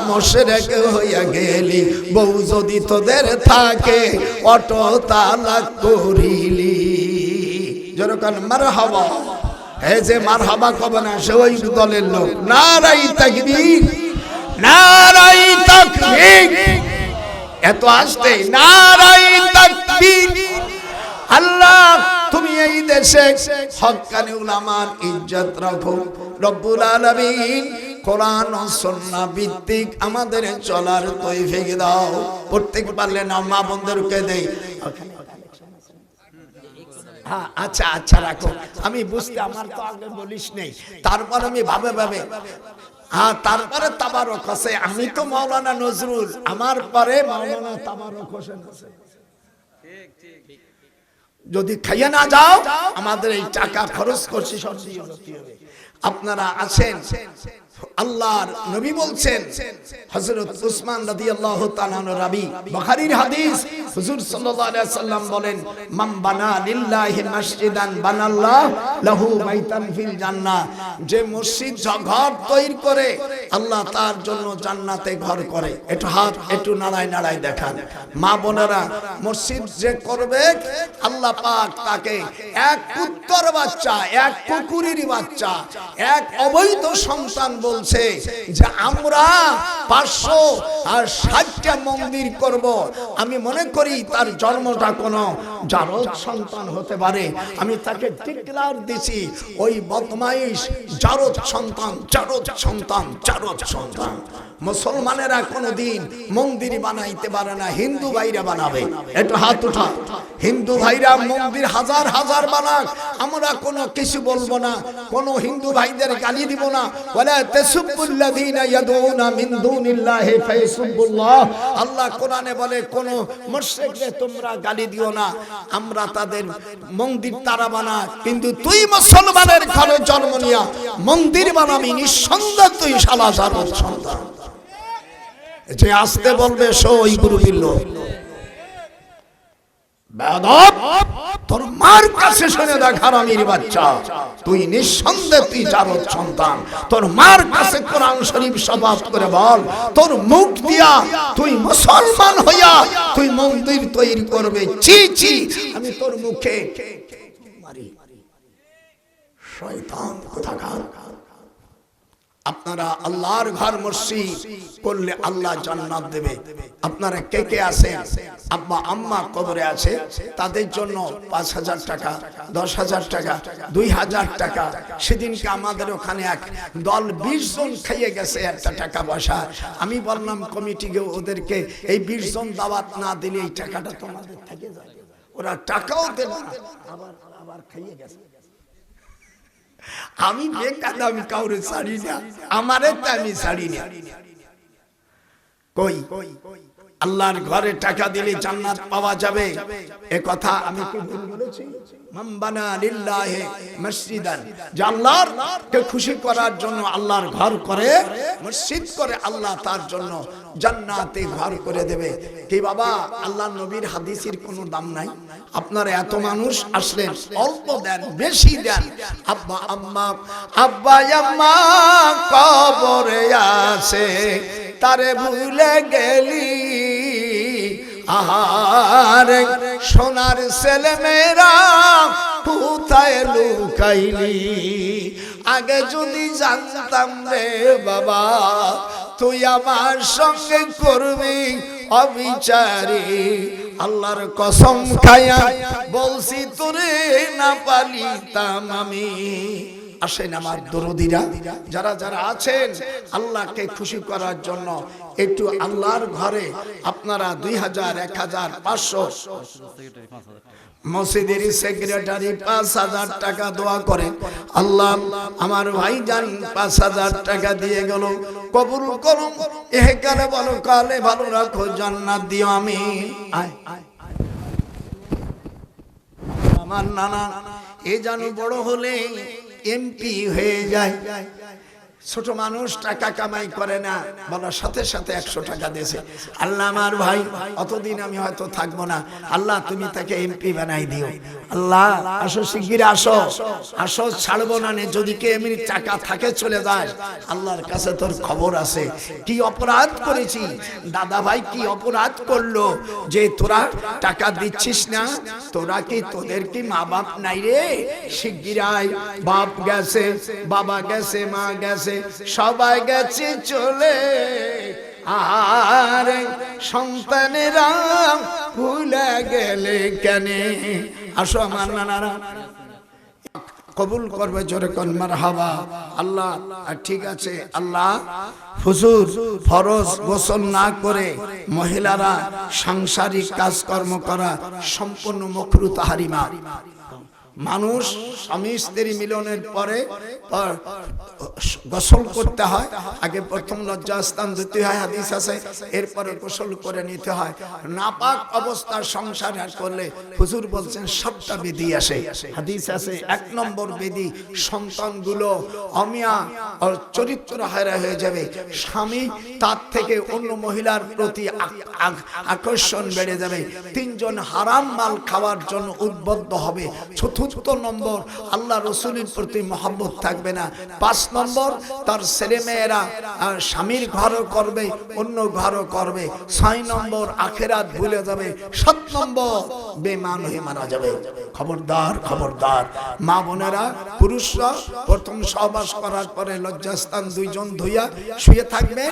মুশরিক হইয়া গেলি। বউ যদি তোদের থাকে অটো তালাক করিলি। যেরকম মারহাবা, এই যে মারহাবা কবে না সে ওই দলের লোক। নারাই তাকবীর, নারাই তাকবীর, এত আসতে নারাই তাকবীর। আল্লাহ তুমি এই দেশে হক্কানি উলামার ইজ্জত রাখো। রব্বুল আলামিন কোরআন ও সুন্নাহ ভিত্তিক আমাদের চলার তৌফিক দাও। প্রত্যেক পারলে না মা বন্ধুকে দেই। হ্যাঁ আচ্ছা আচ্ছা রাখো, আমি বুঝতে আমার তো আগে বলিস নেই, তারপর আমি ভাবে ভাবে। হ্যাঁ তারপরে তাবারক আছে, আমি তো মাওলানা নজরুল, আমার পরে মাওলানা তাবারক হোসেন আছে। যদি খাইয়ে না যাও আমাদের এই টাকা খরচ করছি সব দিয়ে যেতে হবে। আপনারা আছেন, আল্লাহর নবী বলছেন, হযরত উসমান রাদিয়াল্লাহু তাআলা আনহু রাবি বুখারীর হাদিস, হুজুর সাল্লাল্লাহু আলাইহি ওয়াসাল্লাম বলেন, মান বানা লিল্লাহি মাসজিদান বানাল্লাহু লাহু বাইতান ফিল জান্নাহ। যে মসজিদ ঘর তৈরি করে আল্লাহ তার জন্য জান্নাতে ঘর করে। একটু হাত একটু নাড়ায় নাড়ায় দেখান। মা বোনেরা, মসজিদ যে করবে আল্লাহ পাক তাকে এক পুত্র বাচ্চা, এক কুকুরের বাচ্চা, এক অবৈধ সন্তান বলছে যে আমরা 560টা মন্দির করব। আমি মনে করি তার জন্মটা কোনো জারদ সন্তান হতে পারে। আমি তাকে ডিক্লার দিছি, ওই বদমাইশ জারদ সন্তান, জারদ সন্তান, জারদ সন্তান। মুসলমানেরা কোনদিন মন্দির বানাইতে পারে না, হিন্দু ভাইরা বানাবে। একটু হাত উঠা। হিন্দু ভাইরা মন্দির হাজার হাজার বানাক, আমরা কোনো কিছু বলবো না, কোনো হিন্দু ভাইদের গালি দিব না। ওয়ালা তাসুবুল্লাযীনা ইয়াদউনা মিন দুনিল্লাহি ফায়াসুবুল্লাহ। আল্লাহ কোরআনে বলে কোন মুশরিকদের তোমরা গালি দিও না, আমরা তাদের মন্দির তারা বানা। কিন্তু তুই মুসলমানের ঘরে জন্ম নিয়া মন্দির বানাবি, নিঃসন্দেহ তুই শালা জারদ সন্তান। যে আসতে বলবে সই গ্রুপের লোক। বেয়াদব, তোর মার কাছে শুনে দেখ হারামির বাচ্চা, তুই নিঃসন্দেহে তুই জারদ সন্তান। তোর মার কাছে কোরআন শরীফ শপথ করে বল, তোর মুখ দিয়া তুই মুসলমান হইয়া তুই মন্দির তৈরি করবে। ছি ছি, আমি তোর মুখে মারি। শয়তান কোথাকার। আপনারা আল্লাহর ঘর মসজিদ করলে আল্লাহ জান্নাত দেবে। আপনারা কে কে আছেন আব্বা আম্মা কবরে আছে, তাদের জন্য 5,000 টাকা, 10,000 টাকা, 2,000 টাকা। সেদিনকে আমাদের ওখানে এক দল 20 জন খাইয়ে গেছে একটা টাকা পয়সা। আমি বললাম কমিটিকে, ওদেরকে এই 20 জন দাওয়াত না দিলে এই টাকাটা তোমাদের থেকে যাবে। ওরা টাকাও দেবে না, আবার খাইয়ে গেছে। আমি বেকার, আমি কাউরে ছাড়ি না, আমারে তো আমি ছাড়ি না। কই আল্লাহর ঘরে টাকা দিলে জান্নাত পাওয়া যাবে, এ কথা আমি কি ভুল বলেছি? মান বানা লিল্লাহি মসজিদান, যে আল্লাহর কে খুশি করার জন্য আল্লাহর ঘর করে, মসজিদ করে, আল্লাহ তার জন্য জান্নাতে ঘর করে দেবে। কি বাবা, আল্লাহর নবীর হাদিসের কোনো দাম নাই? আপনারা এত মানুষ আসলেন, অল্প দেন বেশি দেন। আব্বা আম্মা, আব্বা আম্মা কবরে আছে, তারে ভুলে গেলি, আহারে সোনার ছেলে মেয়েরা কোথায় লুকাইলি, আগে যদি জানতাম রে বাবা তুই আমার সঙ্গে করবি অবিচারী, আল্লাহর কসম খায়া বলছি তোরে না পালিতাম আমি। আসেন আমার দরদিরা, যারা যারা আছেন আল্লাহকে খুশি করার জন্য একটু আল্লাহর ঘরে আপনারা 2000, 1000, 500 মসজিদের সেক্রেটারি 5000 টাকা দোয়া করেন। আল্লাহ আমার ভাইজান 5000 টাকা দিয়ে গেল, কবুল করুন, এহকালে ভালো কালে ভালো রাখো, জান্নাত দিও আমি। আমার নানা এ জানো বড় হলে এমপি হয়ে যায়। ছোট মানুষ টাকা কামাই করে না, বলার সাথে সাথে 100 টাকা দিয়েছে। আল্লাহ আমার ভাই অতদিন আমি হয়তো থাকবো না, আল্লাহ তুমি তাকে এমপি বানাই দিও। আল্লাহ আসো শিগগির আসো, আসো ছাড়বো না, যদি কে এমনি টাকা থাকে চলে যায়, আল্লাহর কাছে তোর খবর আছে। কি অপরাধ করেছি দাদা ভাই, কি অপরাধ করলো যে তোরা টাকা দিচ্ছিস না? তোরা কি, তোদের কি মা বাপ নাই রে? শিগগির আয়, বাপ গেছে, বাবা গেছে, মা গেছে, সবাই গেছে চলে, আর সন্তানেরা ভুলে গেলে কেন? আসো আমার নানারা, কবুল করবে জোরে কোন মারহাবা। আল্লাহ ঠিক আছে। আল্লাহ হুজুর ফরজ গোসল না করে মহিলারা সাংসারিক কাজকর্ম করা সম্পূর্ণ মাকরুহ তাহরিমা। মানুষ স্বামী স্ত্রী মিলনের পরে গোসল করতে হয়, আগে প্রথম লজ্জাস্থান ধুতে হয়, হাদিস আছে, এরপরে গোসল করে নিতে হয়। নাপাক অবস্থার সংসার করলে হুজুর বলছেন 7টা বিধি আসে, হাদিস আছে। 1 নম্বর বিধি, সন্তানগুলো অমিয়া আর চরিত্র হারা হয়ে যাবে, স্বামী তার থেকে অন্য মহিলার প্রতি আকর্ষণ বেড়ে যাবে, 3 জন হারাম মাল খাওয়ার জন্য উদ্বুদ্ধ হবে, 4 নম্বর আল্লাহ রসুলের প্রতি মহব্বত থাকবে না, 5 নম্বর তার ছেলে মেয়েরা স্বামীর ঘরও করবে, অন্য ঘরও করবে, 6 নম্বর আখেরাত ভুলে যাবে, 7 নম্বর বেঈমান হয়ে মারা যাবে। খবরদার খবরদার মা বোনেরা, পুরুষরা প্রথম সহবাস করার পরে লজ্জাস্থান 2 জন ধুইয়া শুয়ে থাকবেন,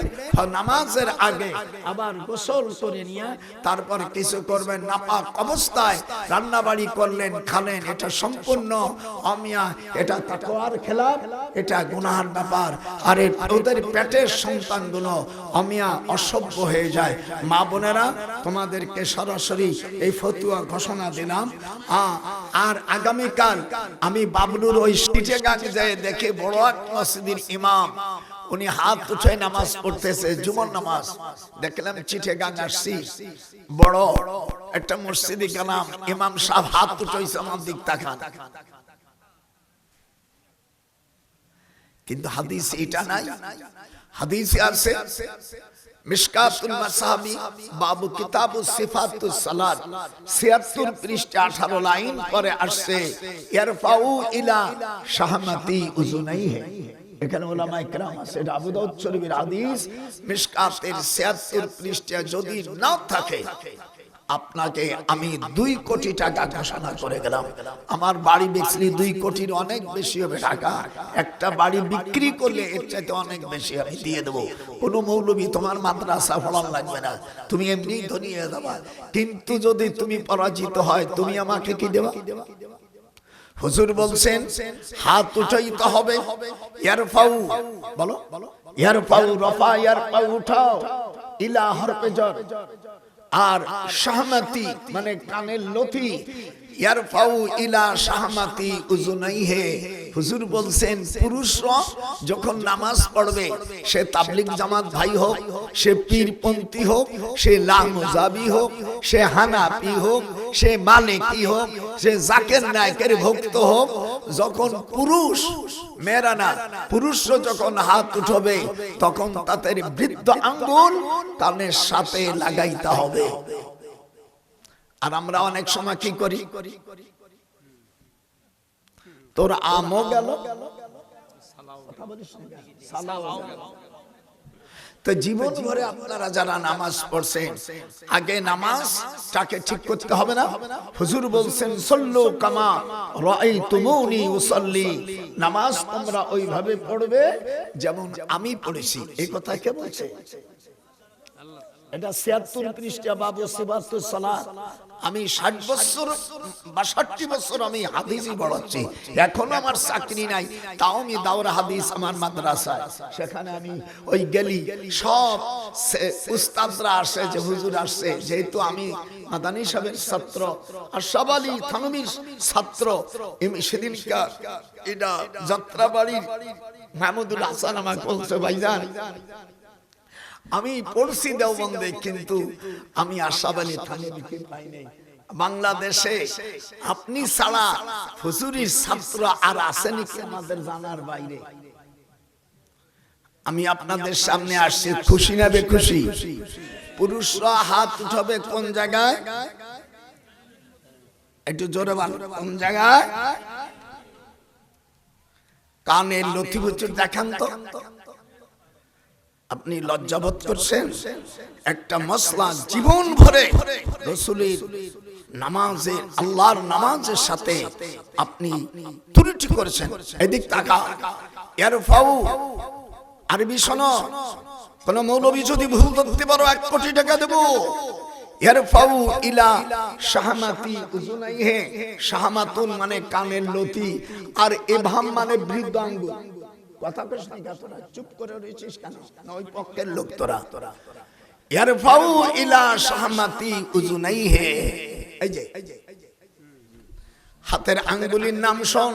নামাজের আগে আবার গোসল করে নিয়ে তারপর কিছু করবেন। নাপাক অবস্থায় রান্না বাড়ি করলেন, খালেন, এটা সম্পূর্ণ অমিয়া, এটা তাকওয়ার খেলাফ, এটা গুনাহের ব্যাপার। আর ওদের পেটের সন্তানগুলো অমিয়া অসভ্য হয়ে যায়। মা বোনেরা, তোমাদেরকে সরাসরি এই ফতুয়া ঘোষণা দিলাম। আর আগামীকাল আমি বাবলুর ওই চিটেগাং যায় দেখে বড় এক মসজিদের ইমাম, উনি হাত উঠে নামাজ পড়তেছে, জুমার নামাজ দেখলাম। চিটেগাং আসছি, বড় একটা মসজিদে গেলাম, ইমাম সাহেব হাত উঠাইছে, আমার দিক তাকান, কিন্তু হাদিস এটা নাই। হাদিসে আছে মিশকাতুল মাসাবি বাবু কিতাবুস সিফাতুস সালাত ৭৬ পৃষ্ঠা 18 লাইন পরে আসছে, ইয়ারফাউ ইলা শাহমাতি উযুনাইহি। এখানে উলামায়ে কেরাম আছে, এটা আবু দাউদ শরীফের হাদিস, মিশকাতের ৭৬ পৃষ্ঠা যদি না থাকে, আপনাকে আমি 2 কোটি টাকা ঘোষণা করে গেলাম। আমার বাড়ি বেচলে 2 কোটির অনেক বেশি হবে টাকা, একটা বাড়ি বিক্রি করলে এর চাইতে অনেক বেশি আমি দিয়ে দেবো। কোনো মৌলবী তোমার মাদ্রাসা ফলান লাগবে না, তুমি এমনি ধনী হয়ে যাবা। কিন্তু যদি তুমি পরাজিত হয়, তুমি আমাকে কি দেবা? হুজুর বলছেন হাত উঠাইতে হবে। ইয়ারফাউ, বলো ইয়ারফাউ, রফা ইয়ারফাউ, উঠাও, ইলা হরফে জর, আর শাহমাতি মানে কানের লতি, ইয়ারফাউ ইলা শাহমাতি উযুনাইহি। হুজুর বলছেন পুরুষরা যখন নামাজ পড়বে, সে তাবলীগ জামাত ভাই হোক, সে পীরপন্থী হোক, সে লামুজাবি হোক, সে হানাফি হোক, সে মালিকি হোক, সে জাকের নায়কের ভক্ত হোক, যখন পুরুষ, মেয়েরা না, পুরুষরা যখন হাত উঠাবে তখন তাদের বৃদ্ধ আঙ্গুল কানের সাথে লাগাইতে হবে। আর আমরা অনেক সময় কি করি, তোর আমও গেল, তো জীবন ভরে আপনারা যারা নামাজ পড়ছেন, আগে নামাজটাকে ঠিক করতে হবে না? হুজুর বলছেন সল্লু কামা রাআইতুমুনি উসাল্লি, নামাজ তোমরা ওইভাবে পড়বে যেমন আমি পড়েছি। এই কথা কে বলছে? এটা ৭৬ পৃষ্ঠা বাবু সিফাতুস সালাত। আমি ৬০ বছর ৬২ বছর আমি হাদিসই পড়াচ্ছি, এখনো আমার চাকরি নাই, তাও আমি দাওরা হাদিস আমার মাদ্রাসায়, সেখানে আমি ওই গেলি সব উস্তাদরা আসে, যে হুজুর আসছে, যেহেতু আমি মাদানী সাহেবের ছাত্র, আশরাফ আলী থানভীর ছাত্র, সেদিনকার এটা যাত্রাবাড়ির মাহমুদুল হাসান আমাকে বলছে, ভাইজান আমি পড়ছি দেওবন্দে, কিন্তু আমি আশরাফ আলী থানভীকে পাই নাই। বাংলাদেশে আপনি ছাড়া হুজুরির ছাত্র আর আছে নাকি আমাদের জানার বাইরে? আমি আপনাদের সামনে আসছি, খুশি না বেখুশি? পুরুষরা হাত উঠাবে কোন জায়গায়? একটু জোরে বলুন, কোন জায়গায়? কানের লথি বুচুর দেখান তো। আপনি লজ্জাবোধ করছেন? একটা মসলা জীবন ভরে রাসূলের নামাজে, আল্লাহর নামাজের সাথে আপনি ত্রুটি করেছেন। এদিক তাকা। ইয়ারফাউ আরবি শোনো, কোন মৌলবী যদি ভুল ধরতে পারো ১ কোটি টাকা দেব। ইয়ারফাউ ইলা শাহমাতি উযুনাইহি, শাহমাতুন মানে কানের লতি, আর ইবহাম মানে বৃদ্ধ আঙ্গুল। কথা কইছ না তোরা, চুপ করে রইছিস কেন? না ওই পক্ষের লোক তোরা? ইয়ারফাউ ইলা শাহমাতি উযুনাইহি, এই যে হাতের আঙ্গুলের নাম শোন,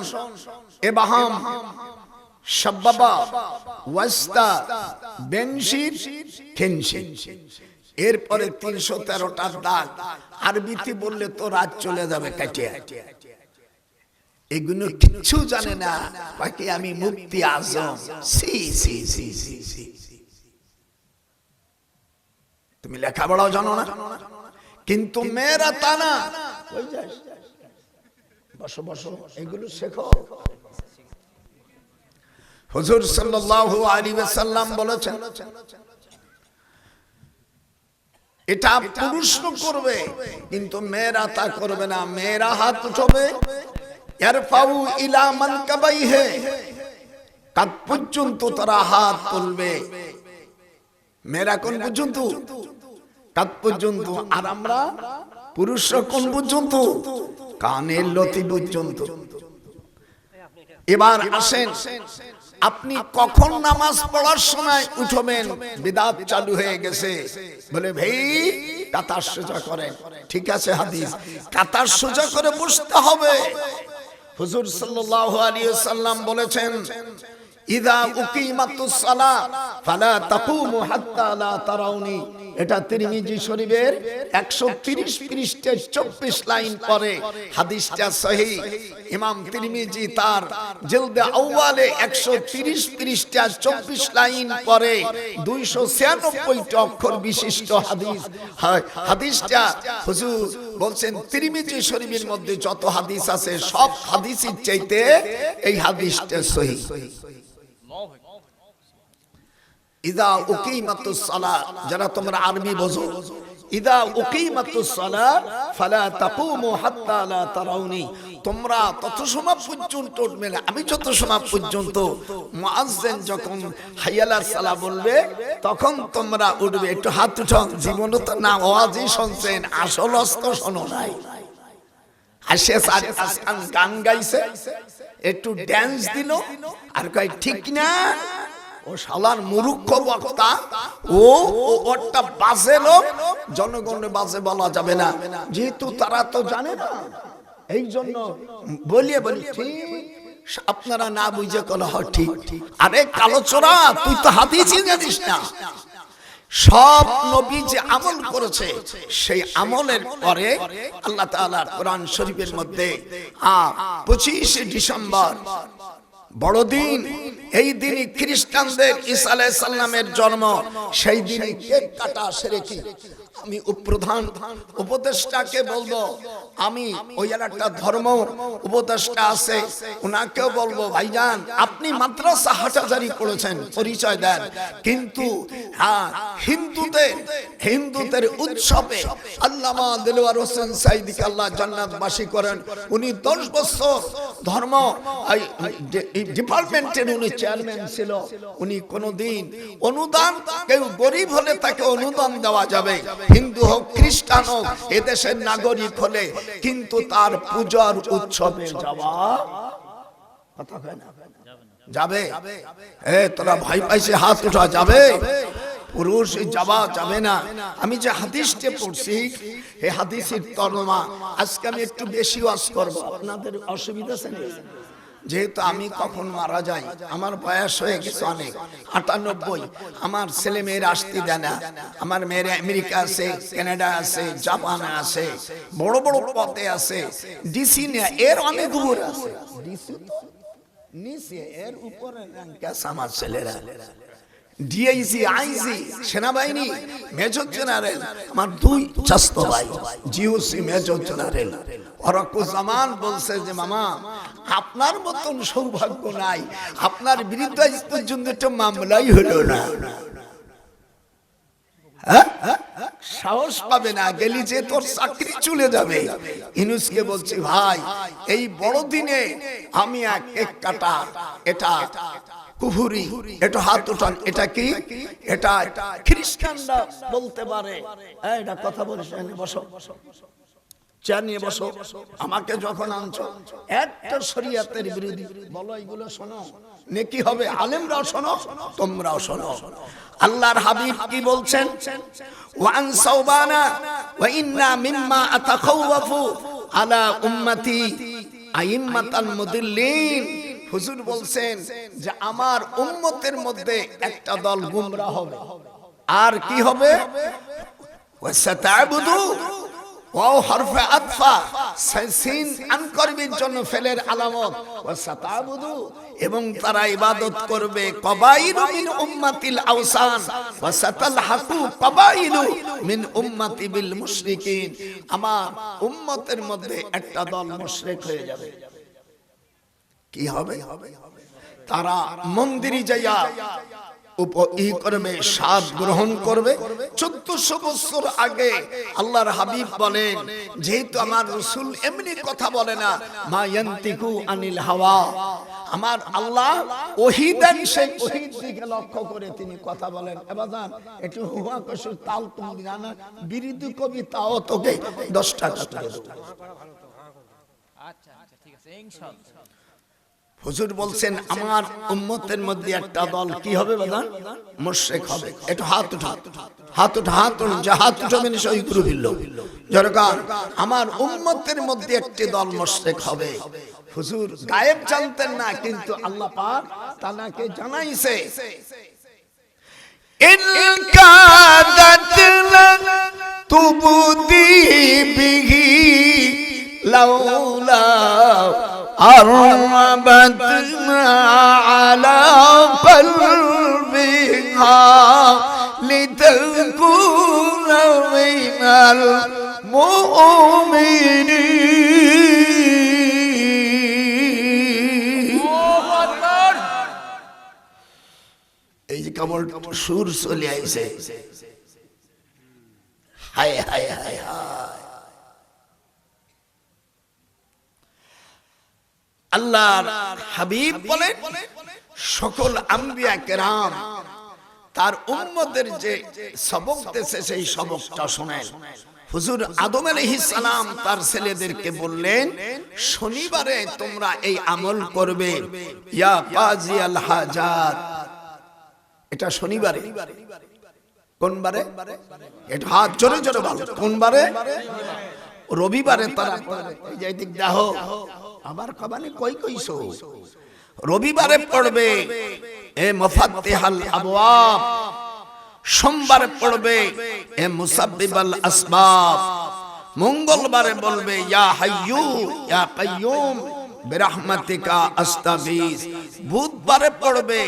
ইবহাম, শাবাবা, ওয়াসতা, বেনশির, খিনশির। এরপরে ৩১৩টা দাগ। আরবিতে বললে তো রাত চলে যাবে কাটিয়ে। এগুলো কিচ্ছু জানে না, বাকি আমি মুফতি আজম। সি সি সি সি সি, তুমি লেখাপড়াও জানো না, কিন্তু মেয়েরা তা না। বসো বসো, এগুলো শেখো। হুজুর সাল্লাল্লাহু আলাইহি ওয়াসাল্লাম বলেছেন, এটা পুরুষ করবে, কিন্তু মেয়েরা তা করবে না। মেয়েরা হাত উঠাবে, ইয়ারফাউ ইলা মানকাবাইহি, কাঁধ পর্যন্ত তারা হাত তুলবে। মেয়েরা কোন পর্যন্ত? কাঁধ পর্যন্ত। আর আমরা পুরুষরা কোন পর্যন্ত? কানের লতি পর্যন্ত। এবার আসেন, আপনি কখন নামাজ পড়ার সময় উঠবেন? বিদআত চালু হয়ে গেছে, বলে ভাই কাতার সোজা করেন। ঠিক আছে, হাদিস কাতার সোজা করে বসতে হবে। হুজুর সাল্লাল্লাহু আলাইহি ওয়াসাল্লাম বলেছেন, ইযা উকিমাতুস সালাহ ফালা তাকুমু হাত্তা লা তারাউনি। এটা তিরমিজি শরীফের ১৩০ পৃষ্ঠা ২৪ লাইন পরে হাদিসটা সহিহ। ইমাম তিরমিজি তার জিলদে আউয়ালে ১৩০ পৃষ্ঠা ২৪ লাইন পরে ২৯৬ অক্ষর বিশিষ্ট হাদিস। হাদিসটা হুজুর বলছেন তিরমিজি শরীফের মধ্যে যত হাদিস আছে সব হাদিসের চাইতে এই হাদিসটা সহিহ। ইযা উকিমাতুস সালাহ, যারা তোমরা আরবি বোঝো, ইযা উকিমাতুস সালাহ ফালা তাকুমু হাত্তা লা তারাউনি। তোমরা তত সময় পর্যন্ত উঠবে না, আমি যত সময় পর্যন্ত মুয়াজ্জিন যখন হাইয়ালা সালাহ বলবে তখন তোমরা উঠবে। একটু হাত উঠান। জীবনে তো না ওয়াজই শুনছেন, আসল অস্ত শোনো নাই। আসে গান গাইছে, একটু ড্যান্স দিল, আর কয় ঠিক না, ও শালার মূর্খ বক্তা, ও ওটা বাজে লোক। জনগণের বাজে বলা যাবে না, যেহেতু তারা তো জানে না, এই জন্য বলিয়ে বলি ঠিক। আপনারা না বুঝে কল ঠিক। আরে কালো চোরা, তুই তো হাদিসই জানিস না। সব নবী যে আমল করেছে সেই আমলের পরে আল্লাহ তাআলা কোরআন শরীফের মধ্যে 25 ডিসেম্বর বড়দিন, এই দিনই খ্রিস্টানদের ঈসা আলাইহিস সালামের জন্ম। সেই দিনই কেক কাটা সেরে কি আমি প্রধান উপদেষ্টাকে বলবো, আমি ওই একটা ধর্ম উপদেষ্টা আছে, ওনাকেও বলবো ভাইজান আপনি মাদ্রাসা হাটাজারি করেছেন, পরিচয় দেন। কিন্তু হ্যাঁ, হিন্দুদের উৎসবে আল্লামা দেলোয়ার হোসেন সাইদিকে আল্লাহ জান্নাতবাসী করেন। উনি 10 বছর ধর্ম ডিপার্টমেন্টের উনি চেয়ারম্যান ছিল। উনি কোনদিন অনুদান, কেউ গরিব হলে তাকে অনুদান দেওয়া যাবে, হিন্দু হোক খ্রিস্টান হোক এদেশের নাগরিক হলে, কিন্তু তার পূজার উৎসবে যাওয়া কথা হয় না। যাবে? তোরা ভয় পাইছে হাত উঠা, যাবে? পুরুষ যাবে না। আমি যে হাদিসটা পড়ছি এই হাদিসের তর্জমা আজকে আমি একটু বেশি ওয়াজ করব, আপনাদের অসুবিধা আছে না? যেহেতু আমি কখন মারা যাই, আমার বয়স হয়ে গেছে অনেক, 98। আমার ছেলে মেয়েরা আসতে দেয় না। আমার মেয়েরা আমেরিকা আছে, কানাডা আছে, জাপানে আছে, বড় বড় পদে আছে, ডিসি না এর অনেক উপরে আছে, ডিসি তো নিচে, এর উপরে র্যাঙ্কে আছে আমার ছেলেরা। ডিআইজি, আইজি, সেনাবাহিনী, মেজর জেনারেল, আমার 2 চাস্তো ভাই জিওসি মেজর জেনারেল। ওরাকুজ্জামান বলছে যে মামা আপনার মতন সৌভাগ্য নাই, আপনার বিরুদ্ধে আজ পর্যন্ত একটা মামলাই হলো না। সাহস পাবে না, গেলি যে তোর চাকরি চলে যাবে। ইনুসকে বলছি ভাই এই বড় দিনে আমি এক কাটা, এটা কুফুরি, এটা হাত উঠান, এটা কি? এটা খ্রিস্টানরা বলতে পারে। এটা কথা বলিস, বসো, চেয়ার নিয়ে বসো। আমাকে যখন আনছো একটা শরীয়তের বিরোধী বলো, এগুলো শোনো, নেকি হবে। আলেমরাও শোনো, তোমরাও শোনো। আল্লাহর হাবিব কি বলছেন? ওয়ান সাওবানা ওয়া ইন্না মিম্মা আতাখাওয়াফু আলা উম্মতি আইম্মাতাল মুদিল্লিন। হুজুর বলছেন যে আমার উম্মতের মধ্যে একটা দল গুমরাহ হবে, আর কি হবে? ওয়াসাতাবুদু ওয়াও হরফে আতফা, সিন আনকরবির জন্য ফেলের আলামত, ওয়াসাতাবুদু, এবং তারা ইবাদত করবে কবাইলু মিন উম্মাতিল আওসান ওয়াসাতালহাকু কবাইলু মিন উম্মাতি বিল মুশরিকিন। আমার উম্মতের মধ্যে একটা দল মুশরিক হয়ে যাবে। কি হবে? তারা মন্দিরে যাইয়া করবে, স্বাদ গ্রহণ করবে। 1400 বছর আগে আল্লাহর হাবিব বলেন, যেহেতু আমার রাসূল এমনি কথা বলে না, মা ইয়ান্তিকু আনিল হাওয়া, আমার আল্লাহ ওহী দেন, সেই ওহীর দিকে লক্ষ্য করে তিনি কথা বলেন। এবাদান একটু হুয়া কসুর তাল তুমি জানা, বিরোধী কবিতাও তোকে 10 টাকা করে দেব। আচ্ছা আচ্ছা ঠিক আছে ইনশাআল্লাহ। হুজুর বলছেন আমার উম্মতের মধ্যে একটা দল কি হবে বাদান? মুশরিক হবে। একটু হাত উঠা, হাত উঠা, হাত উঠা, যা হাত উঠাবে না সেই গুরু বিল্ল জরকার। আমার উম্মতের মধ্যে একটি দল মুশরিক হবে। হুজুর গায়েব জানতেন না, কিন্তু আল্লাহ পাক তানাকে জানাইছে। ইন কাদাত তুবদি বিহি লাউলা أربتنا على قلبها لتكون من المؤمنين। এই যে কেমন সুর চলে আইছে, হায় হায় হায় হায়। আল্লাহর হাবিব বলেন সকল আম্বিয়া কেরাম তার উম্মতের যে সবক দিয়েছে সেই সবকটা শোনেন। হুজুর আদম আলাইহিস সালাম তার ছেলেদেরকে বললেন, শনিবারে তোমরা এই আমল করবে, ইয়া কাজী আল হাজাত। এটা শনিবারে। কোন বারে? এটা হাত জোরে জোরে বলো, কোন বারে? রবিবারে তারা পড়বে। এই যে দিক দেখো, আবার কবানে কই কইছো, রবিবারে পড়বে এ মুফাত্তিহাল আবওয়াব, সোমবারে পড়বে এ মুসাব্বিবাল আসবাব, মঙ্গলবারে বলবে ইয়া হাইয়ু ইয়া কাইয়ুম বিরহমাতিকা আস্তাগীস, বুধবারে পড়বে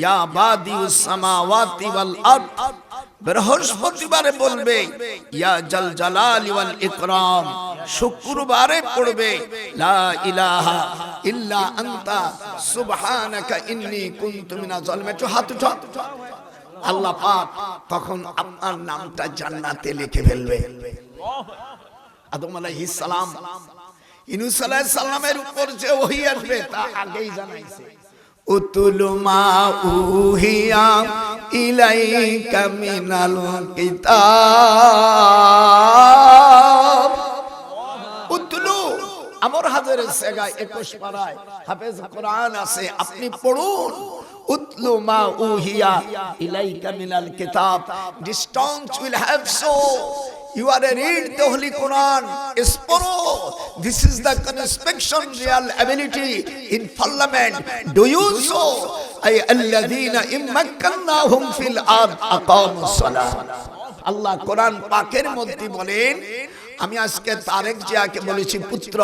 ইয়া বাদিউস সামাওয়াতি ওয়াল আরদ, বৃহস্পতিবারে বলবে ইয়া জাল জালালি ওয়াল ইকরাম, শুক্রবারে পড়বে লা ইলাহা ইল্লা আনতা সুবহানাকা ইন্নী কুনতু মিনাজ জালিমিন। একটু হাত উঠাও। আল্লাহ পাক তখন আপনার নামটা জান্নাতে লিখে ফেলবে। আদম আলাইহিস সালাম, ইউনূস আলাইহিস সালামের উপর যে ওহী আসবে তা আগেই জানাইছে। উতুলু মা উহিয়া ইলাইকা মিনাল কিতাব। উতুলু আমর হাজারের জায়গায় 21 পারায় হাফেজ কোরআন আছে, আপনি পড়ুন। উতলু মা উহিয়া ইলাইকা মিনাল কিতাব। Distance will have so. You are a read the Holy Quran. Esporo. This is the conspection real ability in parliament. Do you so? Ay alladhina immakkannahum fil ard aqamus salat. Allah Quran পাকের মধ্যে বলেন, আমি আজকে তারেক জিয়াকে বলেছি পুত্র,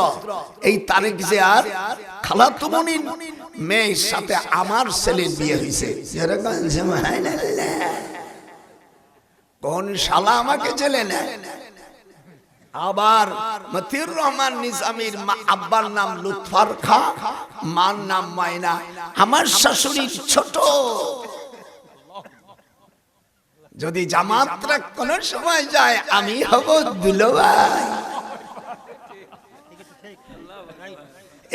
এই তারেক জিয়ার খালাতো বোনের মেয়ের সাথে আমার ছেলের বিয়ে হয়েছে। কোন শালা আমাকে জেলে নেয়? আবার মতিউর রহমান নিজামীর আব্বার নাম লুৎফর খা, মার নাম মায়না। আমার শাশুড়ি ছোট, যদি জামাতরা কোন সময় যায় আমি হব দুলোভাই।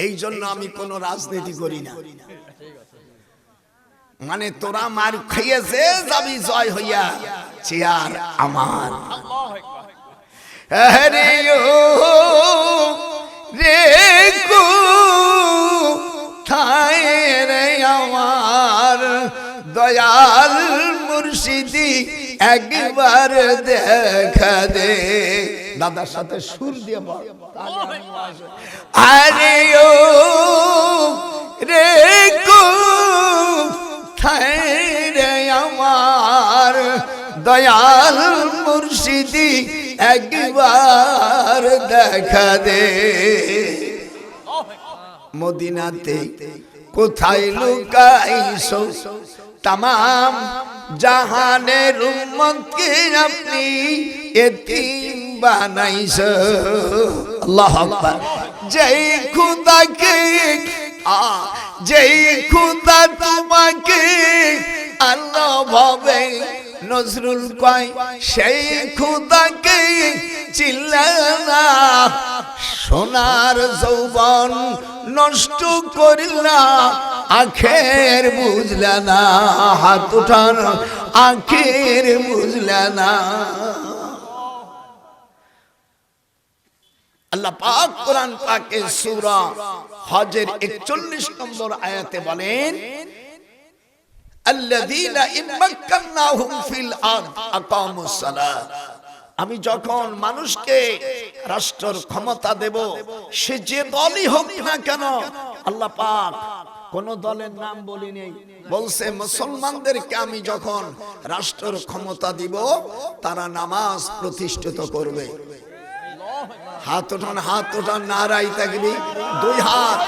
এই জন্য আমি কোন রাজনীতি করি না। মানে তোরা মার খাইয়েছে যাবি জয় হইয়া, চেয়ার আমার। আরে ও রে কো থায় রে আমার দয়াল মুর্শিদি, একবার দেখা দে। দাদার সাথে সুর দিয়ে বল। আরে ও রে কো থায় রে আমার দয়াল মুর্শিদি, একবার দেখা দে। মদিনাতে কোথায় লুকাইছো তামাম জাহানের উম্মতকে আপনি এতিম বানাইছো। আল্লাহু আকবার। যেই খুদাকে যেই খুদা তোমাকে আল্লাহ ভাবে নজরুল কয়, সেই খুদাকে চিল্লানা। সোনার যৌবন নষ্ট করিলা, আখের বুঝলা না। হাত উঠান, আখের বুঝলা না। আল্লাহ পাক কোরআন পাকে সূরা হজের 41 নম্বর আয়াতে বলেন, আল্লাযীনা ইম্মাক্কান্নাহুম ফিল আরদ আকামুস সালাত। আমি যখন মানুষকে রাষ্ট্রের ক্ষমতা দেব, সে যে দলই হোক না কেন, আল্লাহ পাক কোন দলের নাম বলি নেই, বলছে মুসলমানদেরকে আমি যখন রাষ্ট্রের ক্ষমতা দিব তারা নামাজ প্রতিষ্ঠিত করবে। হাত ওঠান, হাত ওঠান, নারাই তাকবীর। দুই হাত।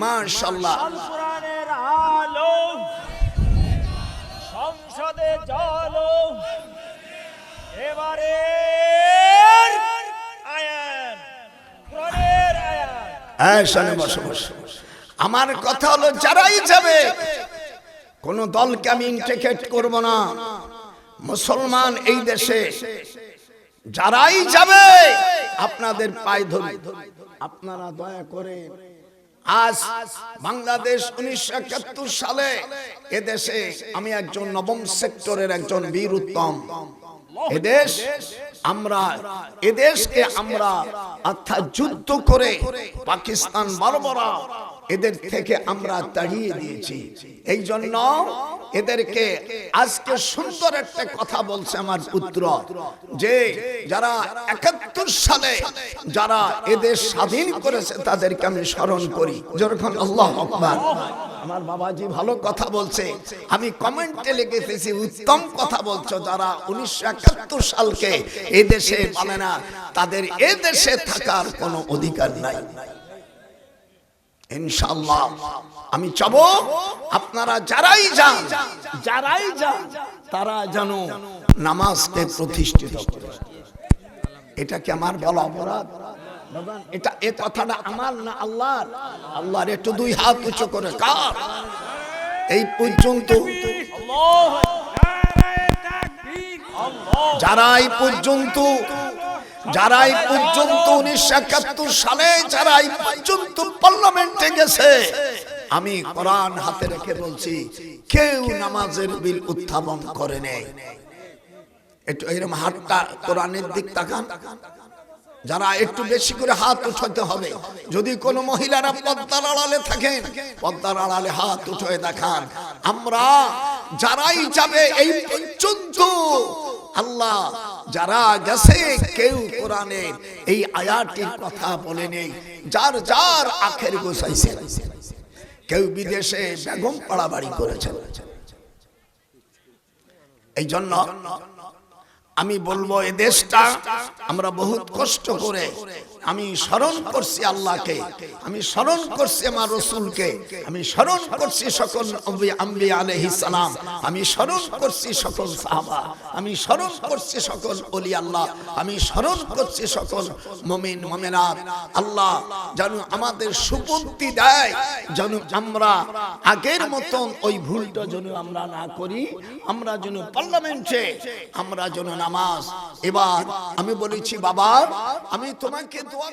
মাশাআল্লাহ। সংসদে চলো এবারে আয়াত, কোরআনের আয়াত। শোনে বসো বসো। আমার কথা হলো, যারাই যাবে, কোন দলকে আমি ইন্টিগ্রেট করব না। মুসলমান এই দেশে যারাই যাবে আপনাদের পায়ে ধরি। আপনারা দয়া করে, আজ বাংলাদেশ 1971 সালে এদেশে আমি একজন নবম সেক্টরের একজন বীর উত্তম। এদেশকে আমরা অর্থাৎ যুদ্ধ করে পাকিস্তান বর্বরা এদের থেকে আমরা তাড়িয়ে দিয়েছি। এই জন্য এদেরকে আজকে সুন্দর একটা কথা বলছে আমার পুত্র, যে যারা 71 সালে যারা এদেশ স্বাধীন করেছে তাদেরকে আমি স্মরণ করি। যখন আল্লাহু আকবার। আমার বাবাজি ভালো কথা বলছে, আমি কমেন্টে লিখেছি উত্তম কথা বলছো। যারা 1971 সালকে এই দেশে মানে না, তাদের এই দেশে থাকার কোনো অধিকার নাই। ইনশাআল্লাহ আমি চাবো আপনারা যারাই যান তারা যেন নামাজকে প্রতিষ্ঠিত করে। এটা কি আমার বলা অপরাধ? এটা এ কথাটা আমার না আল্লাহর? আল্লাহর। একটু দুই হাত উঁচু করে কার এই পর্যন্ত যারা এই পর্যন্ত 1971 সালে যারা এই পর্যন্ত পার্লামেন্টে গেছে, আমি কোরআন হাতে রেখে বলছি কেউ নামাজের বিল উত্থাপন করে নেই। একটু এরকম হাতটা কোরআনের দিক তাকান। যারা একটু বেশি করে হাত উঠাতে হবে। যদি কোনো মহিলারা পর্দার আড়ালে থাকেন, পর্দার আড়ালে হাত উঠে দেখান। আমরা যারাই যাবে এই পর্যন্ত আল্লাহ যারা গেছে কেউ কোরআনের এই আয়াতটির কথা বলে নেই। যার যার আখের গোছাইছে, কেউ বিদেশে বেগম পাড়া বাড়ি করেছেন। এই জন্য আমি বলবো এই দেশটা আমরা বহুত কষ্ট করে, আমি স্মরণ করছি আল্লাহকে, আমি স্মরণ করছি আমার রসুলকে, আমি স্মরণ করছি সকল আম্বিয়া আলাইহিস সালাম, আমি স্মরণ করছি সকল সাহাবা, আমি স্মরণ করছি সকল ওলি আল্লাহ, আমি স্মরণ করছি সকল মুমিন মুমিনাত। আল্লাহ যেন আমাদের সুপন্থী দেয়, যেন আমরা আগের মতন ওই ভুলটা যেন আমরা না করি। আমরা যেন পার্লামেন্টে আমরা যেন নামাজ, এবার আমি বলেছি বাবা আমি তোমাকে দোয়া